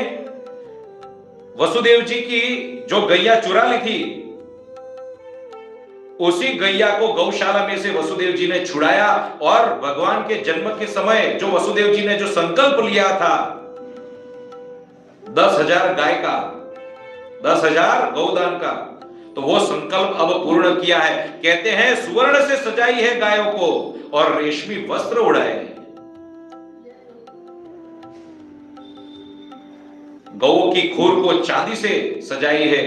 वसुदेव जी की जो गैया चुरा ली थी, उसी गैया को गौशाला में से वसुदेव जी ने छुड़ाया और भगवान के जन्म के समय जो वसुदेव जी ने जो संकल्प लिया था 10,000 गाय का, 10,000 गौदान का, तो वो संकल्प अब पूर्ण किया है। कहते हैं सुवर्ण से सजाई है गायों को और रेशमी वस्त्र उड़ाए हैं। गौओं की खूर को चांदी से सजाई है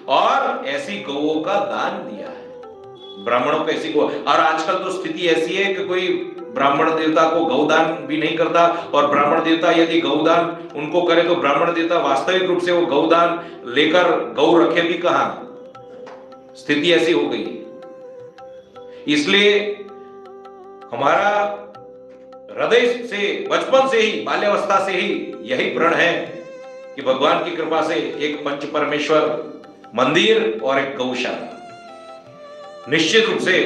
और ऐसी गौओं का दान दिया है ब्राह्मणों को। ऐसी गौ, और आजकल तो स्थिति ऐसी है कि कोई ब्राह्मण देवता को गौदान भी नहीं करता, और ब्राह्मण देवता यदि गौदान उनको करे तो ब्राह्मण देवता वास्तविक रूप से वो गौदान लेकर गौ रखे भी कहां। स्थिति ऐसी हो गई। इसलिए हमारा हृदय से, बचपन से ही, बाल्यावस्था से ही यही प्रण है कि भगवान की कृपा से एक पंच परमेश्वर मंदिर और एक गौशाला निश्चित रूप से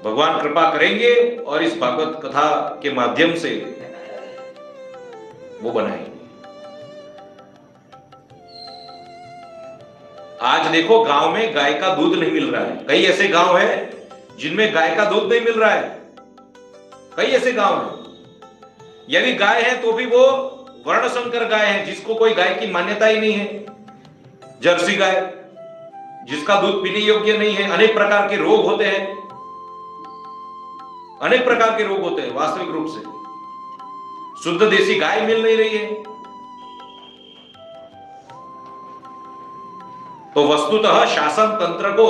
भगवान कृपा करेंगे और इस भागवत कथा के माध्यम से वो बनाएंगे। आज देखो गांव में गाय का दूध नहीं मिल रहा है। कई ऐसे गांव हैं जिनमें गाय का दूध नहीं मिल रहा है। कई ऐसे गांव हैं, यदि गाय है तो भी वो वर्णशंकर गाय है, जिसको कोई गाय की मान्यता ही नहीं है। जर्सी गाय जिसका दूध पीने योग्य नहीं है। अनेक प्रकार के रोग होते हैं, अनेक प्रकार के रोग होते हैं। वास्तविक रूप से शुद्ध देसी गाय मिल नहीं रही है। तो वस्तुतः शासन तंत्र को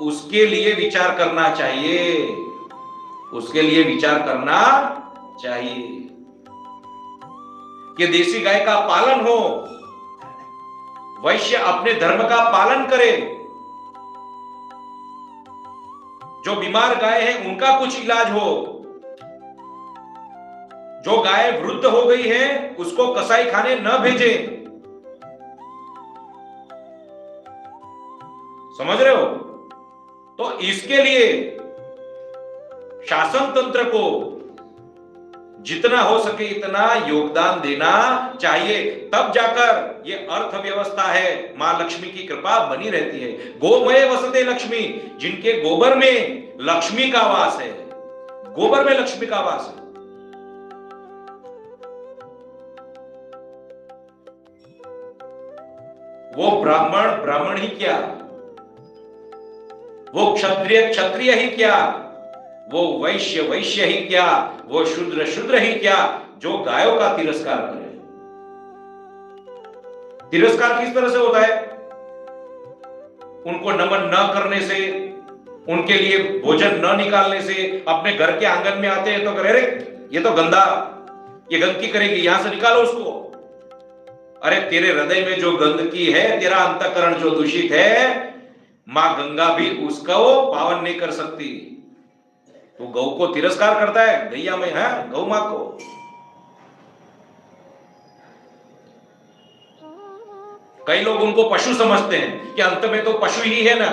उसके लिए विचार करना चाहिए, उसके लिए विचार करना चाहिए कि देसी गाय का पालन हो, वैश्य अपने धर्म का पालन करे, जो बीमार गाय है उनका कुछ इलाज हो, जो गाय वृद्ध हो गई है उसको कसाई खाने न भेजें। समझ रहे हो? तो इसके लिए शासन तंत्र को जितना हो सके इतना योगदान देना चाहिए, तब जाकर ये अर्थव्यवस्था है, मां लक्ष्मी की कृपा बनी रहती है। गोमय वसते लक्ष्मी, जिनके गोबर में लक्ष्मी का वास है, गोबर में लक्ष्मी का वास है। वो ब्राह्मण ब्राह्मण ही क्या, वो क्षत्रिय क्षत्रिय ही क्या, वो वैश्य वैश्य ही क्या, वो शूद्र शूद्र ही क्या, जो गायों का तिरस्कार करे। तिरस्कार किस तरह से होता है? उनको नमन न करने से, उनके लिए भोजन न निकालने से। अपने घर के आंगन में आते हैं तो करे, अरे ये तो गंदा, ये गंदगी करेगी, यहां से निकालो उसको। अरे तेरे हृदय में जो गंदगी है, तेरा अंतःकरण जो दूषित है, मां गंगा भी उसको पावन नहीं कर सकती। तो गौ को तिरस्कार करता है, गैया में है गौ मां को। कई लोग उनको पशु समझते हैं कि अंत में तो पशु ही है ना।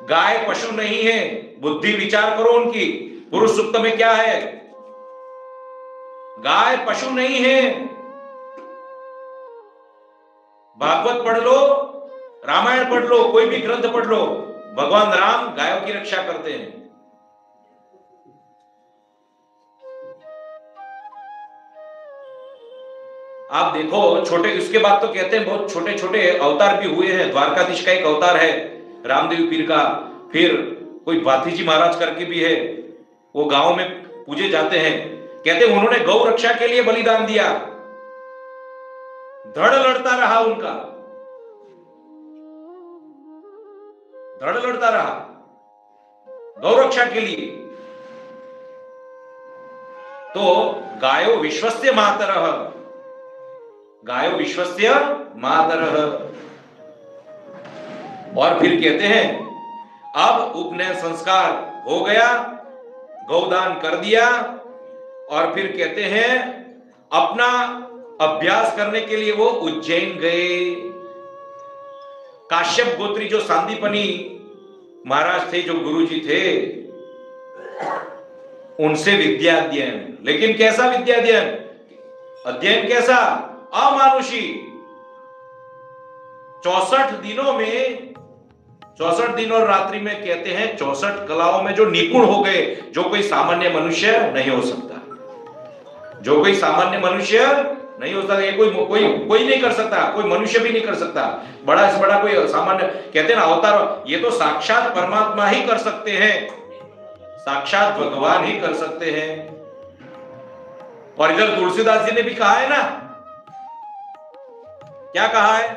गाय पशु नहीं है, बुद्धि विचार करो उनकी। पुरुष सूक्त में क्या है? गाय पशु नहीं है। भागवत पढ़ लो, रामायण पढ़ लो, कोई भी ग्रंथ पढ़ लो, भगवान राम गायों की रक्षा करते हैं। आप देखो छोटे, उसके बाद तो कहते हैं बहुत छोटे छोटे अवतार भी हुए हैं। द्वारकाधीश का एक अवतार है रामदेव पीर का, फिर कोई भातीजी महाराज करके भी है, वो गांव में पूजे जाते हैं। कहते हैं उन्होंने गौ रक्षा के लिए बलिदान दिया, धड़ लड़ता रहा उनका, धड़ लड़ता रहा गौ रक्षा के लिए। तो गायो विश्वस्य मातरः, गायो विश्वस्य मातरः। और फिर कहते हैं अब उपनयन संस्कार हो गया, गौदान कर दिया, और फिर कहते हैं अपना अभ्यास करने के लिए वो उज्जैन गए। काश्यप गोत्री जो सांदीपनी महाराज थे, जो गुरुजी थे, उनसे विद्या अध्ययन। लेकिन कैसा विद्या अध्ययन? अध्ययन कैसा? अमानुषी। 64 दिनों में, 64 दिन और रात्रि में कहते हैं 64 कलाओं में जो निपुण हो गए, जो कोई सामान्य मनुष्य नहीं हो सकता, जो कोई सामान्य मनुष्य नहीं हो सकता। ये कोई नहीं कर सकता, कोई मनुष्य भी नहीं कर सकता। बड़ा से बड़ा कोई सामान्य, कहते हैं ना अवतार, ये तो साक्षात परमात्मा ही कर सकते हैं, साक्षात भगवान ही कर सकते हैं। और इधर तुलसीदास जी ने भी कहा है ना, क्या कहा है?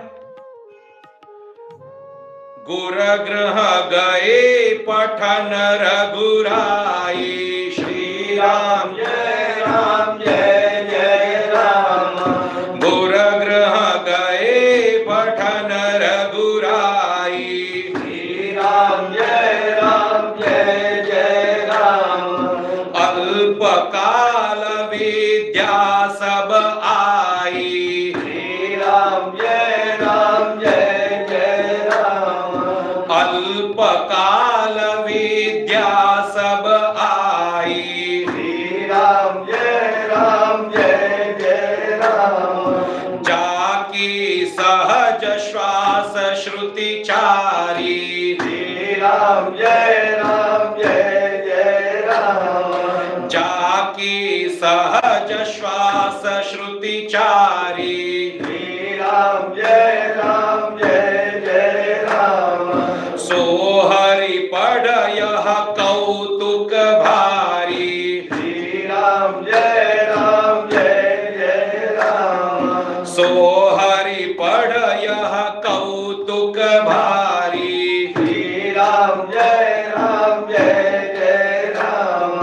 गुर ग्रह गए पठन रघुराई, श्री राम जय राम जय जय राम। गुर ग्रह गए पठन रघुराई, श्री राम जय राम जय जय राम। अल्प काल विद्या सब आई, श्री राम जय राम जय जय राम। अल्प काल विद्या सब आई, श्री राम जय जय राम। जाकी सहज श्वास श्रुति चारी, श्री राम जय जय राम। जाकी सहज श्वास श्रुति चारी, श्री राम जय जय राम। सोहरि पढ़ यह कौतुक भारी, श्री राम जय जय राम। सोहरि पढ़ यह कौतुक भारी, श्री राम जय जय राम।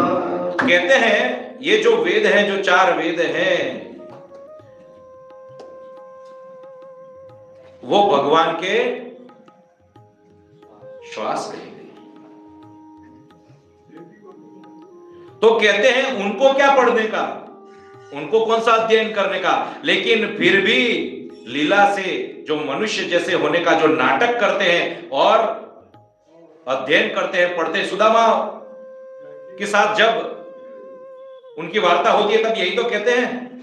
कहते हैं ये जो वेद हैं, जो 4 वेद हैं, वो भगवान के श्वास कहे गए। तो कहते हैं उनको क्या पढ़ने का, उनको कौन सा अध्ययन करने का? लेकिन फिर भी लीला से जो मनुष्य जैसे होने का जो नाटक करते हैं और अध्ययन करते हैं, पढ़ते हैं। सुदामा के साथ जब उनकी वार्ता होती है तब यही तो कहते हैं,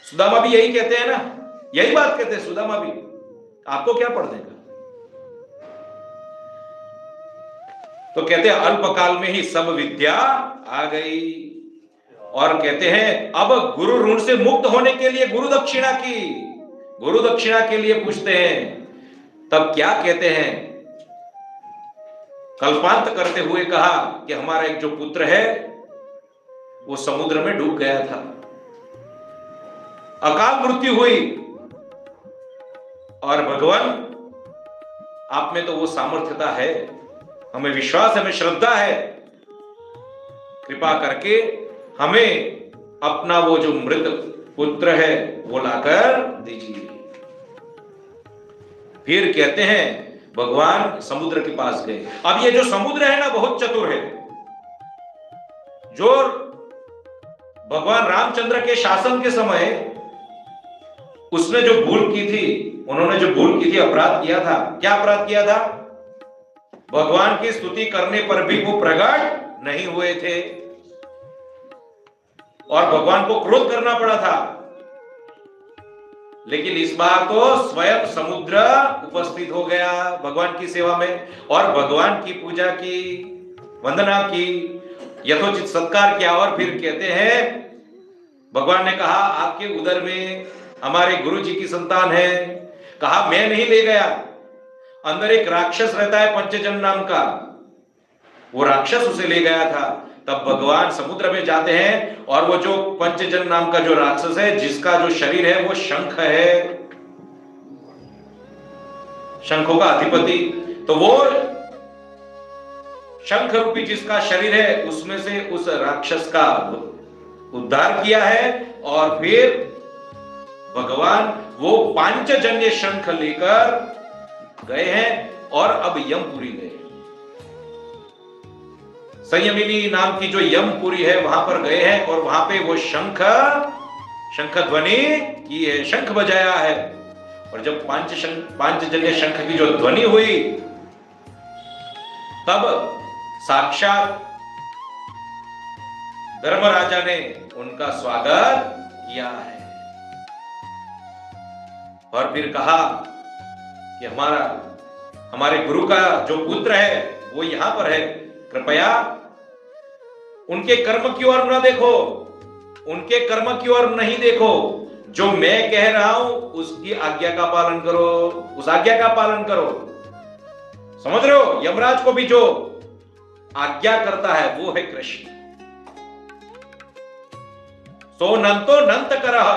सुदामा भी यही कहते हैं ना, यही बात कहते हैं सुदामा भी, आपको क्या पढ़ने का? तो कहते हैं अल्पकाल में ही सब विद्या आ गई। और कहते हैं अब गुरु ऋण से मुक्त होने के लिए गुरु दक्षिणा की, गुरु दक्षिणा के लिए पूछते हैं। तब क्या कहते हैं? कल्पांत करते हुए कहा कि हमारा एक जो पुत्र है वो समुद्र में डूब गया था, अकाल मृत्यु हुई, और भगवान आप में तो वो सामर्थ्यता है, हमें विश्वास है, हमें श्रद्धा है, कृपा करके हमें अपना वो जो मृत पुत्र है वो लाकर दीजिए। फिर कहते हैं भगवान समुद्र के पास गए। अब ये जो समुद्र है ना बहुत चतुर है। जो भगवान रामचंद्र के शासन के समय उसने जो भूल की थी, उन्होंने जो भूल की थी, अपराध किया था, क्या अपराध किया था? भगवान की स्तुति करने पर भी वो प्रकट नहीं हुए थे और भगवान को क्रोध करना पड़ा था। लेकिन इस बार तो स्वयं समुद्र उपस्थित हो गया भगवान की सेवा में और भगवान की पूजा की, वंदना की, यथोचित सत्कार किया। और फिर कहते हैं भगवान ने कहा आपके उदर में हमारे गुरु जी की संतान है। कहा मैं नहीं ले गया, अंदर एक राक्षस रहता है पंचजन नाम का, वो राक्षस उसे ले गया था। तब भगवान समुद्र में जाते हैं और वो जो पंचजन नाम का जो राक्षस है, जिसका जो शरीर है वो शंख है, शंखों का अधिपति, तो वो शंख रूपी जिसका शरीर है उसमें से उस राक्षस का उद्धार किया है। और फिर भगवान वो पांचजन्य शंख लेकर गए हैं और अब यमपुरी गए। संयमिनी नाम की जो यमपुरी है वहां पर गए हैं और वहां पे वो शंख ध्वनि की है, शंख बजाया है। और जब पांचजन्य शंख की जो ध्वनि हुई तब साक्षात धर्मराजा ने उनका स्वागत किया है और फिर कहा कि हमारे गुरु का जो पुत्र है वो यहां पर है, कृपया उनके कर्म की ओर न देखो, उनके कर्म की ओर नहीं देखो, जो मैं कह रहा हूं उसकी आज्ञा का पालन करो, उस आज्ञा का पालन करो। समझ रहे हो, यमराज को भी जो आज्ञा करता है वो है कृष्ण। सो नंतो नंत करह,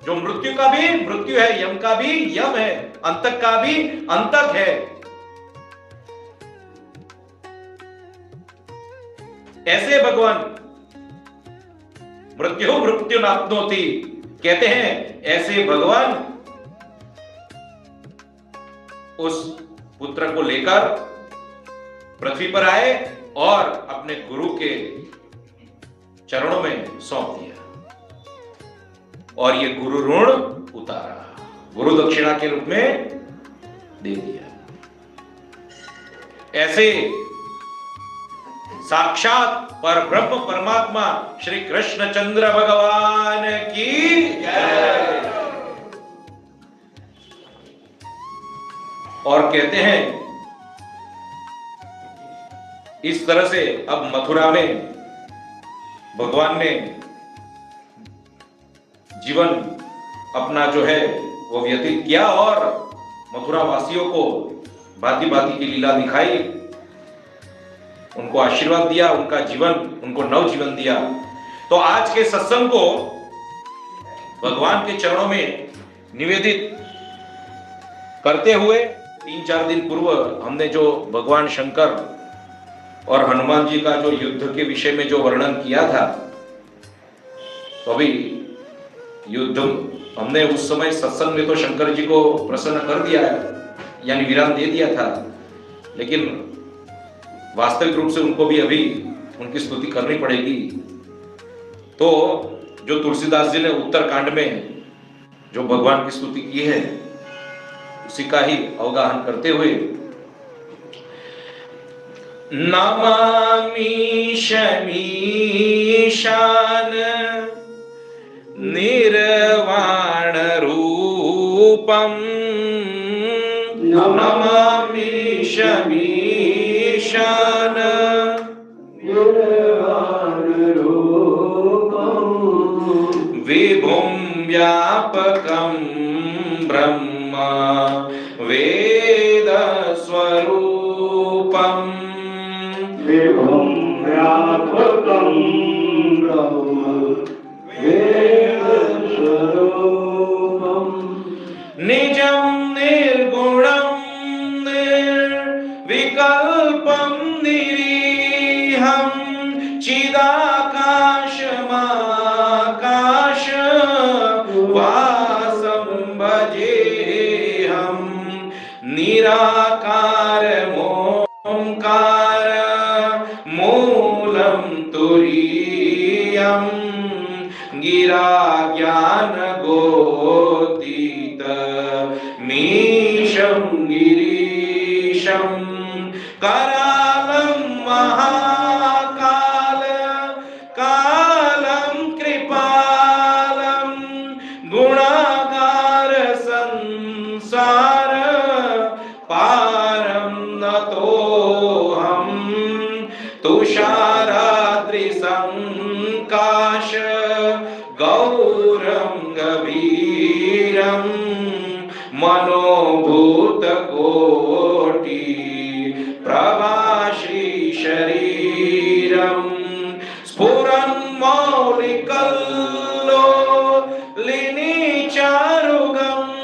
जो मृत्यु का भी मृत्यु है, यम का भी यम है, अंतक का भी अंतक है। ऐसे भगवान मृत्यु मृत्यु नाप्नोति कहते हैं, ऐसे भगवान उस पुत्र को लेकर पृथ्वी पर आए और अपने गुरु के चरणों में सौंप दिया और ये गुरु ऋण उतारा, गुरु दक्षिणा के रूप में दे दिया। ऐसे साक्षात पर ब्रह्म परमात्मा श्री कृष्णचंद्र भगवान की जय। और कहते हैं इस तरह से अब मथुरा में भगवान ने जीवन अपना जो है वो व्यतीत किया और मथुरा वासियों को भांति भांति की लीला दिखाई, उनको आशीर्वाद दिया, उनका जीवन, उनको नव जीवन दिया। तो आज के सत्संग को भगवान के चरणों में निवेदित करते हुए 3-4 दिन पूर्व हमने जो भगवान शंकर और हनुमान जी का जो युद्ध के विषय में जो वर्णन किया था, तो अभी युद्ध हमने उस समय सत्संग में तो शंकर जी को प्रसन्न कर दिया है, यानी विराम दे दिया था, लेकिन वास्तविक रूप से उनको भी अभी उनकी स्तुति करनी पड़ेगी। तो जो तुलसीदास जी ने उत्तरकांड में जो भगवान की स्तुति की है उसी का ही अवगाहन करते हुए, नमामि शमीशान निर्वाण रूपम, नमामि शमीशान निर्वाण रूपम, विभुं व्यापकं ब्रह्म वेद स्वरूपम, विभुं व्यापकं ब्रह्म वेद स्वरूपम, निजं निर्गुणं निर्विकल्पं निरीहं चिदाकाशमाकाश वासं भजेऽहं, निराकार मोंकार मूलं तुरीयं, गिरा ज्ञान गोतीत मीशं गिरीशं, करालं महाकाल कालं कृपालं, गुणागार संसार पारं नतोऽहं, तुषाराद्रिसंकाश गौरं गभीरं, मनोभूतकोटि प्रभाश्री शरीरं, स्फुरन्मौलिकल्लोलिनी चारुगङ्गा,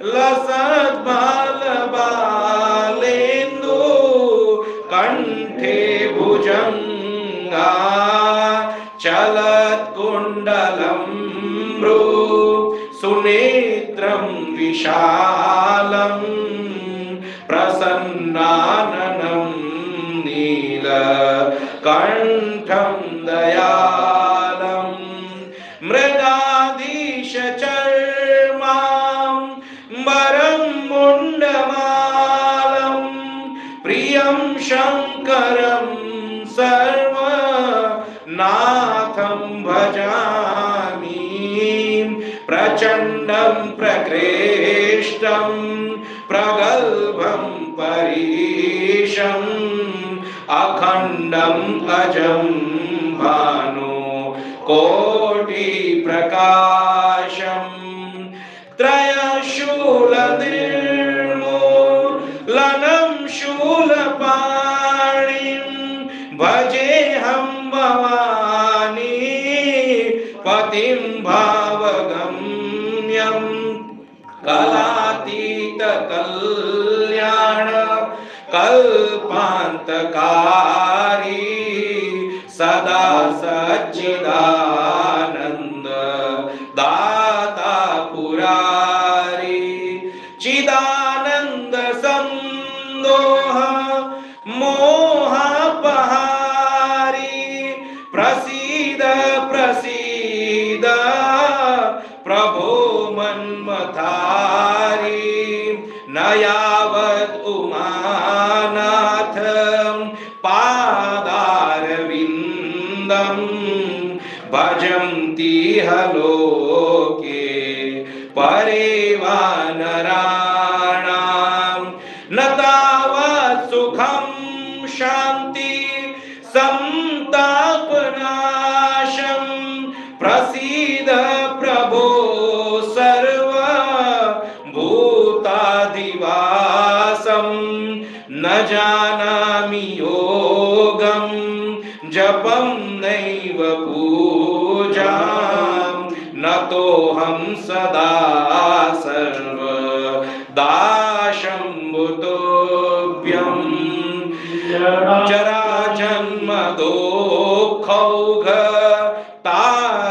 लसद्बालबाले प्रसन्नाननं नीलकण्ठं दयालं मृगाधीशचर्मां वरं मुण्डमालं प्रियं शङ्करं सर्वनाथं भजामि प्रचण्डं प्रकृष्टं प्रगल्भं परीशम् अखण्डं अजं भानु कोटिप्रकाशं त्रयशूलनिर्मूलनं शूलपाणिं भजेऽहं भवानी पतिं भावगम्यं कलातीत कल्याण कल्पान्तकारी सदा सच्चिदानन्द दाता पुरारी चिदानन्द संदोह मोहपहारी प्रसीद प्रसीद प्रभो मन्मथारी न यावत् उमानाथ पादारविन्दं भजन्ति लोके परे वा नराणां न तावत् सुखं शान्ति संतापनाशं प्रसीद प्रभो सर्व भूतादिवासं न जानामि योगं जपं नैव पूजां नतोऽहं सदा सर्वदा शम्भुतोऽभ्यं जराजन्म दुःखौघ तातव्यमानं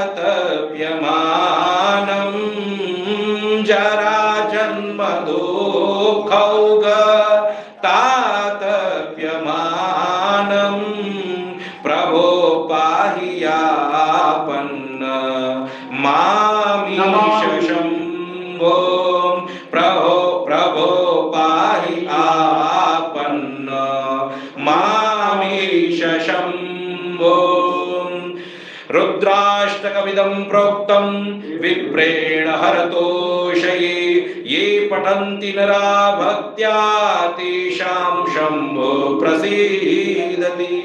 जराजन्म दुःखौघ तातव्यमानं प्रभो पाहि यापन्न मामीश शम्भो प्रभो पाहि आपन्न मामीश शम्भो रुद्राष्टकमिदं प्रोक्तं विप्रेण हरतोषये ये पठन्ति नरा भक्त्या तेषां शम्भो प्रसीदति।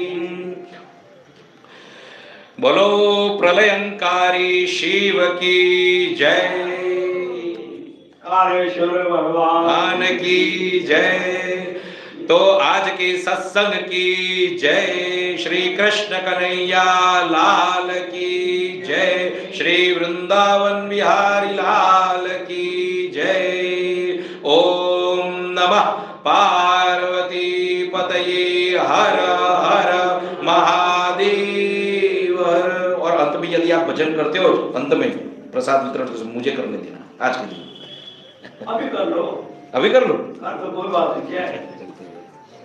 बोलो प्रलयंकारी शिव की जय, कालेश्वर भगवान की जय। तो आज के सत्संग की जय, श्री कृष्ण कन्हैया लाल की जय, श्री वृंदावन बिहारी लाल की जय। ओम नमः पार्वती पतये हर हर महादेव। और अंत में यदि आप भजन करते हो, अंत में प्रसाद वितरण मुझे करने देना आज के दिन। अभी कर लो, अभी कर लो, तो कोई बात नहीं। क्या है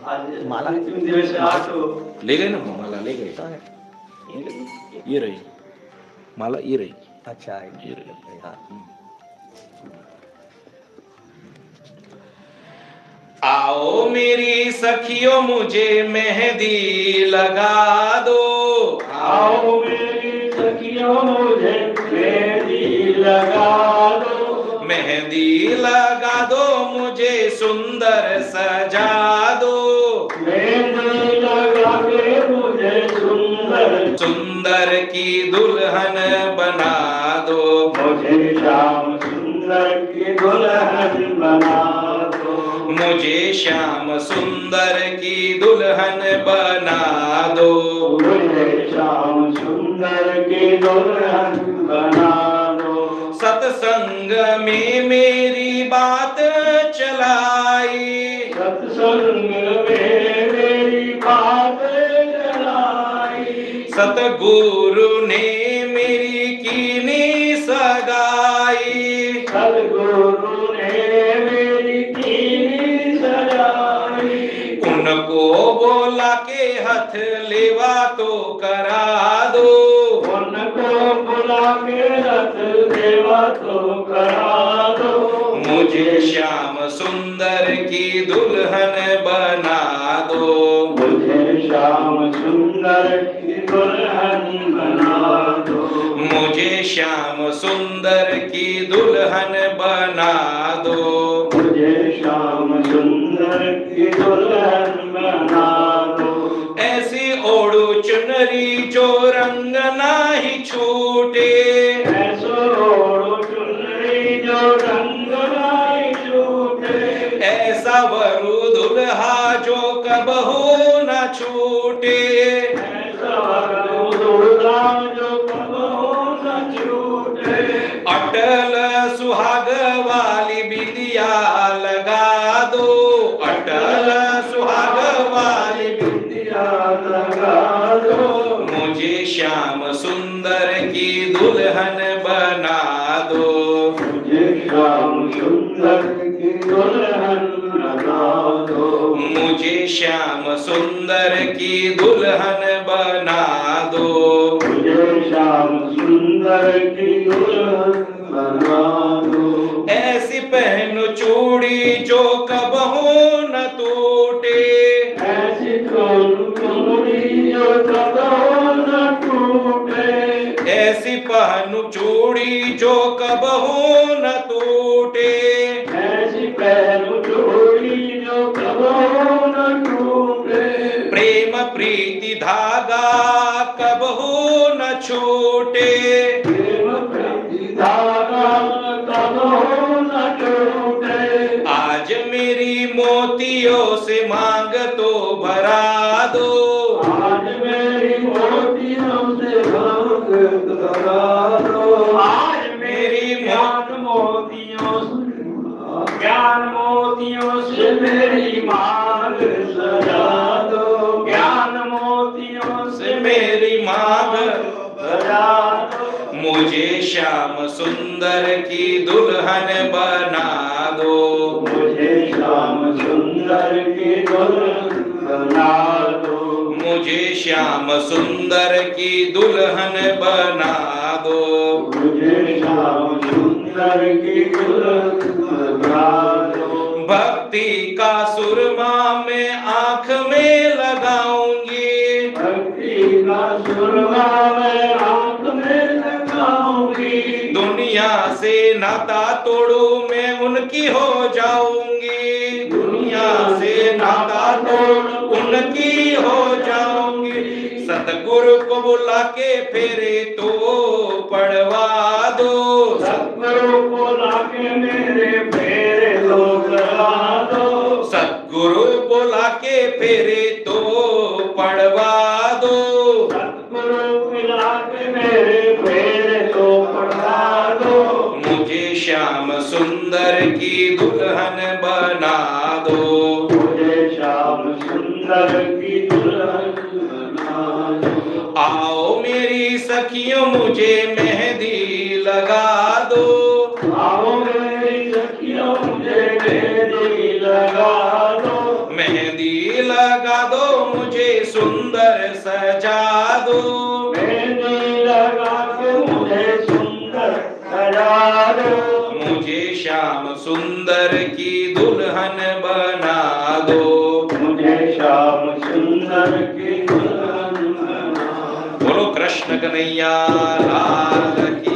आज माला 3 दिवस से आज तो ले गए ना, माला ले गए। ये रही माला, ये रही। अच्छा ये रही। हाँ। आओ मेरी सखियों मुझे मेहंदी लगा दो, आओ मेरी सखियों मुझे मेहंदी लगा दो, मेहंदी लगा दो मुझे सुंदर सजा दो, मेहंदी लगा के मुझे सुंदर सुंदर की दुल्हन बना दो, मुझे श्याम सुंदर की दुल्हन बना दो, मुझे श्याम सुंदर की दुल्हन बना दो, मुझे श्याम सुंदर की दुल्हन बना दो। सत्संग में मेरी बात चलाई, सत्संग में मेरी बात चलाई, सतगुरु ने मेरी कीनी सगाई, सतगुरु ने मेरी कीनी सगाई, उनको बोला के हथ लेवा तो करा दो, उनको बुला के रथ देवा तो करा दो। मुझे श्याम सुंदर की दुल्हन बना दो, मुझे श्याम सुंदर की दुल्हन बना दो। मुझे श्याम सुंदर की दुल्हन बना दो, मुझे श्याम सुंदर की दुल्हन बना दो। ऐसी ओढ़ू चुनरी जो रंग नाही छूटे, ऐसो ओढ़ो चुनरी जो रंग नाई छूटे। ऐसा वरु दुल्हा जो कबहू न छूटे, ऐसा वरु दुल्हा जो कबहू न छूटे। अटल सुहाग वाली बिंदिया लगा दो, अटल सुहाग वाली बिंदिया लगा दो। मुझे श्याम सुंदर की दुल्हन बना दो, मुझे श्याम सुंदर की दुल्हन बना दो। मुझे श्याम सुंदर की दुल्हन बना दो, मुझे श्याम सुंदर की दुल्हन बना दो। ऐसी पहनु चूड़ी जो कबहू न टूटे, ऐसी चूड़ी जो कबहू न टूटे। ऐसी पहनु चूड़ी जो कबहू न टूटे, ऐसी पहनु चूड़ी जो कबहू न टूटे। प्रेम प्रीति धागा कबहू न छूटे, प्रेम प्रीति धागा कबहू न टूटे। आज मेरी मोतियों से मांग तो भरा दो, आज मेरी मोतियों से मांग करा दो। आज मेरी ज्ञान मोतियों से मेरी मांग सजा दो। ज्ञान मोतियों से मेरी मांग सजा दो। मुझे श्याम सुंदर की दुल्हन बना दो, मुझे श्याम सुंदर की दुल्हन बना दो। मुझे श्याम सुंदर की दुल्हन बना दो, मुझे श्याम सुंदर की दुल्हन बना दो। भक्ति का सुरमा मैं आंख में लगाऊंगी, भक्ति का सुरमा मैं आंख में लगाऊंगी। दुनिया से नाता तोड़ू मैं उनकी हो जाऊंगी, दुनिया से नाता तोड़ उनकी हो जाऊंगी। सतगुरु को बुला के फेरे तो पढ़वा दो, सतगुरु को लाके मेरे फेरे तो करा दो। सतगुरु को लाके फेरे तो पढ़वा दो, सतगुरु को लाके मेरे फेरे तो पढ़वा दो। मुझे श्याम सुंदर की दुल्हन बना दो, मुझे श्याम सुंदर की दुल्हन बना दो। आओ मेरी सखियों मुझे मेहंदी लगा दो, आओ मेरी सखियों मुझे मेहंदी लगा दो। मेहंदी लगा दो मुझे सुंदर सजा दो, मेहंदी लगा के मुझे सुंदर सजा दो। मुझे श्याम सुंदर की दुल्हन बना दो, मुझे श्याम सुंदर की दुल्हन बना दो। बोलो कृष्ण कन्हैया लाल की।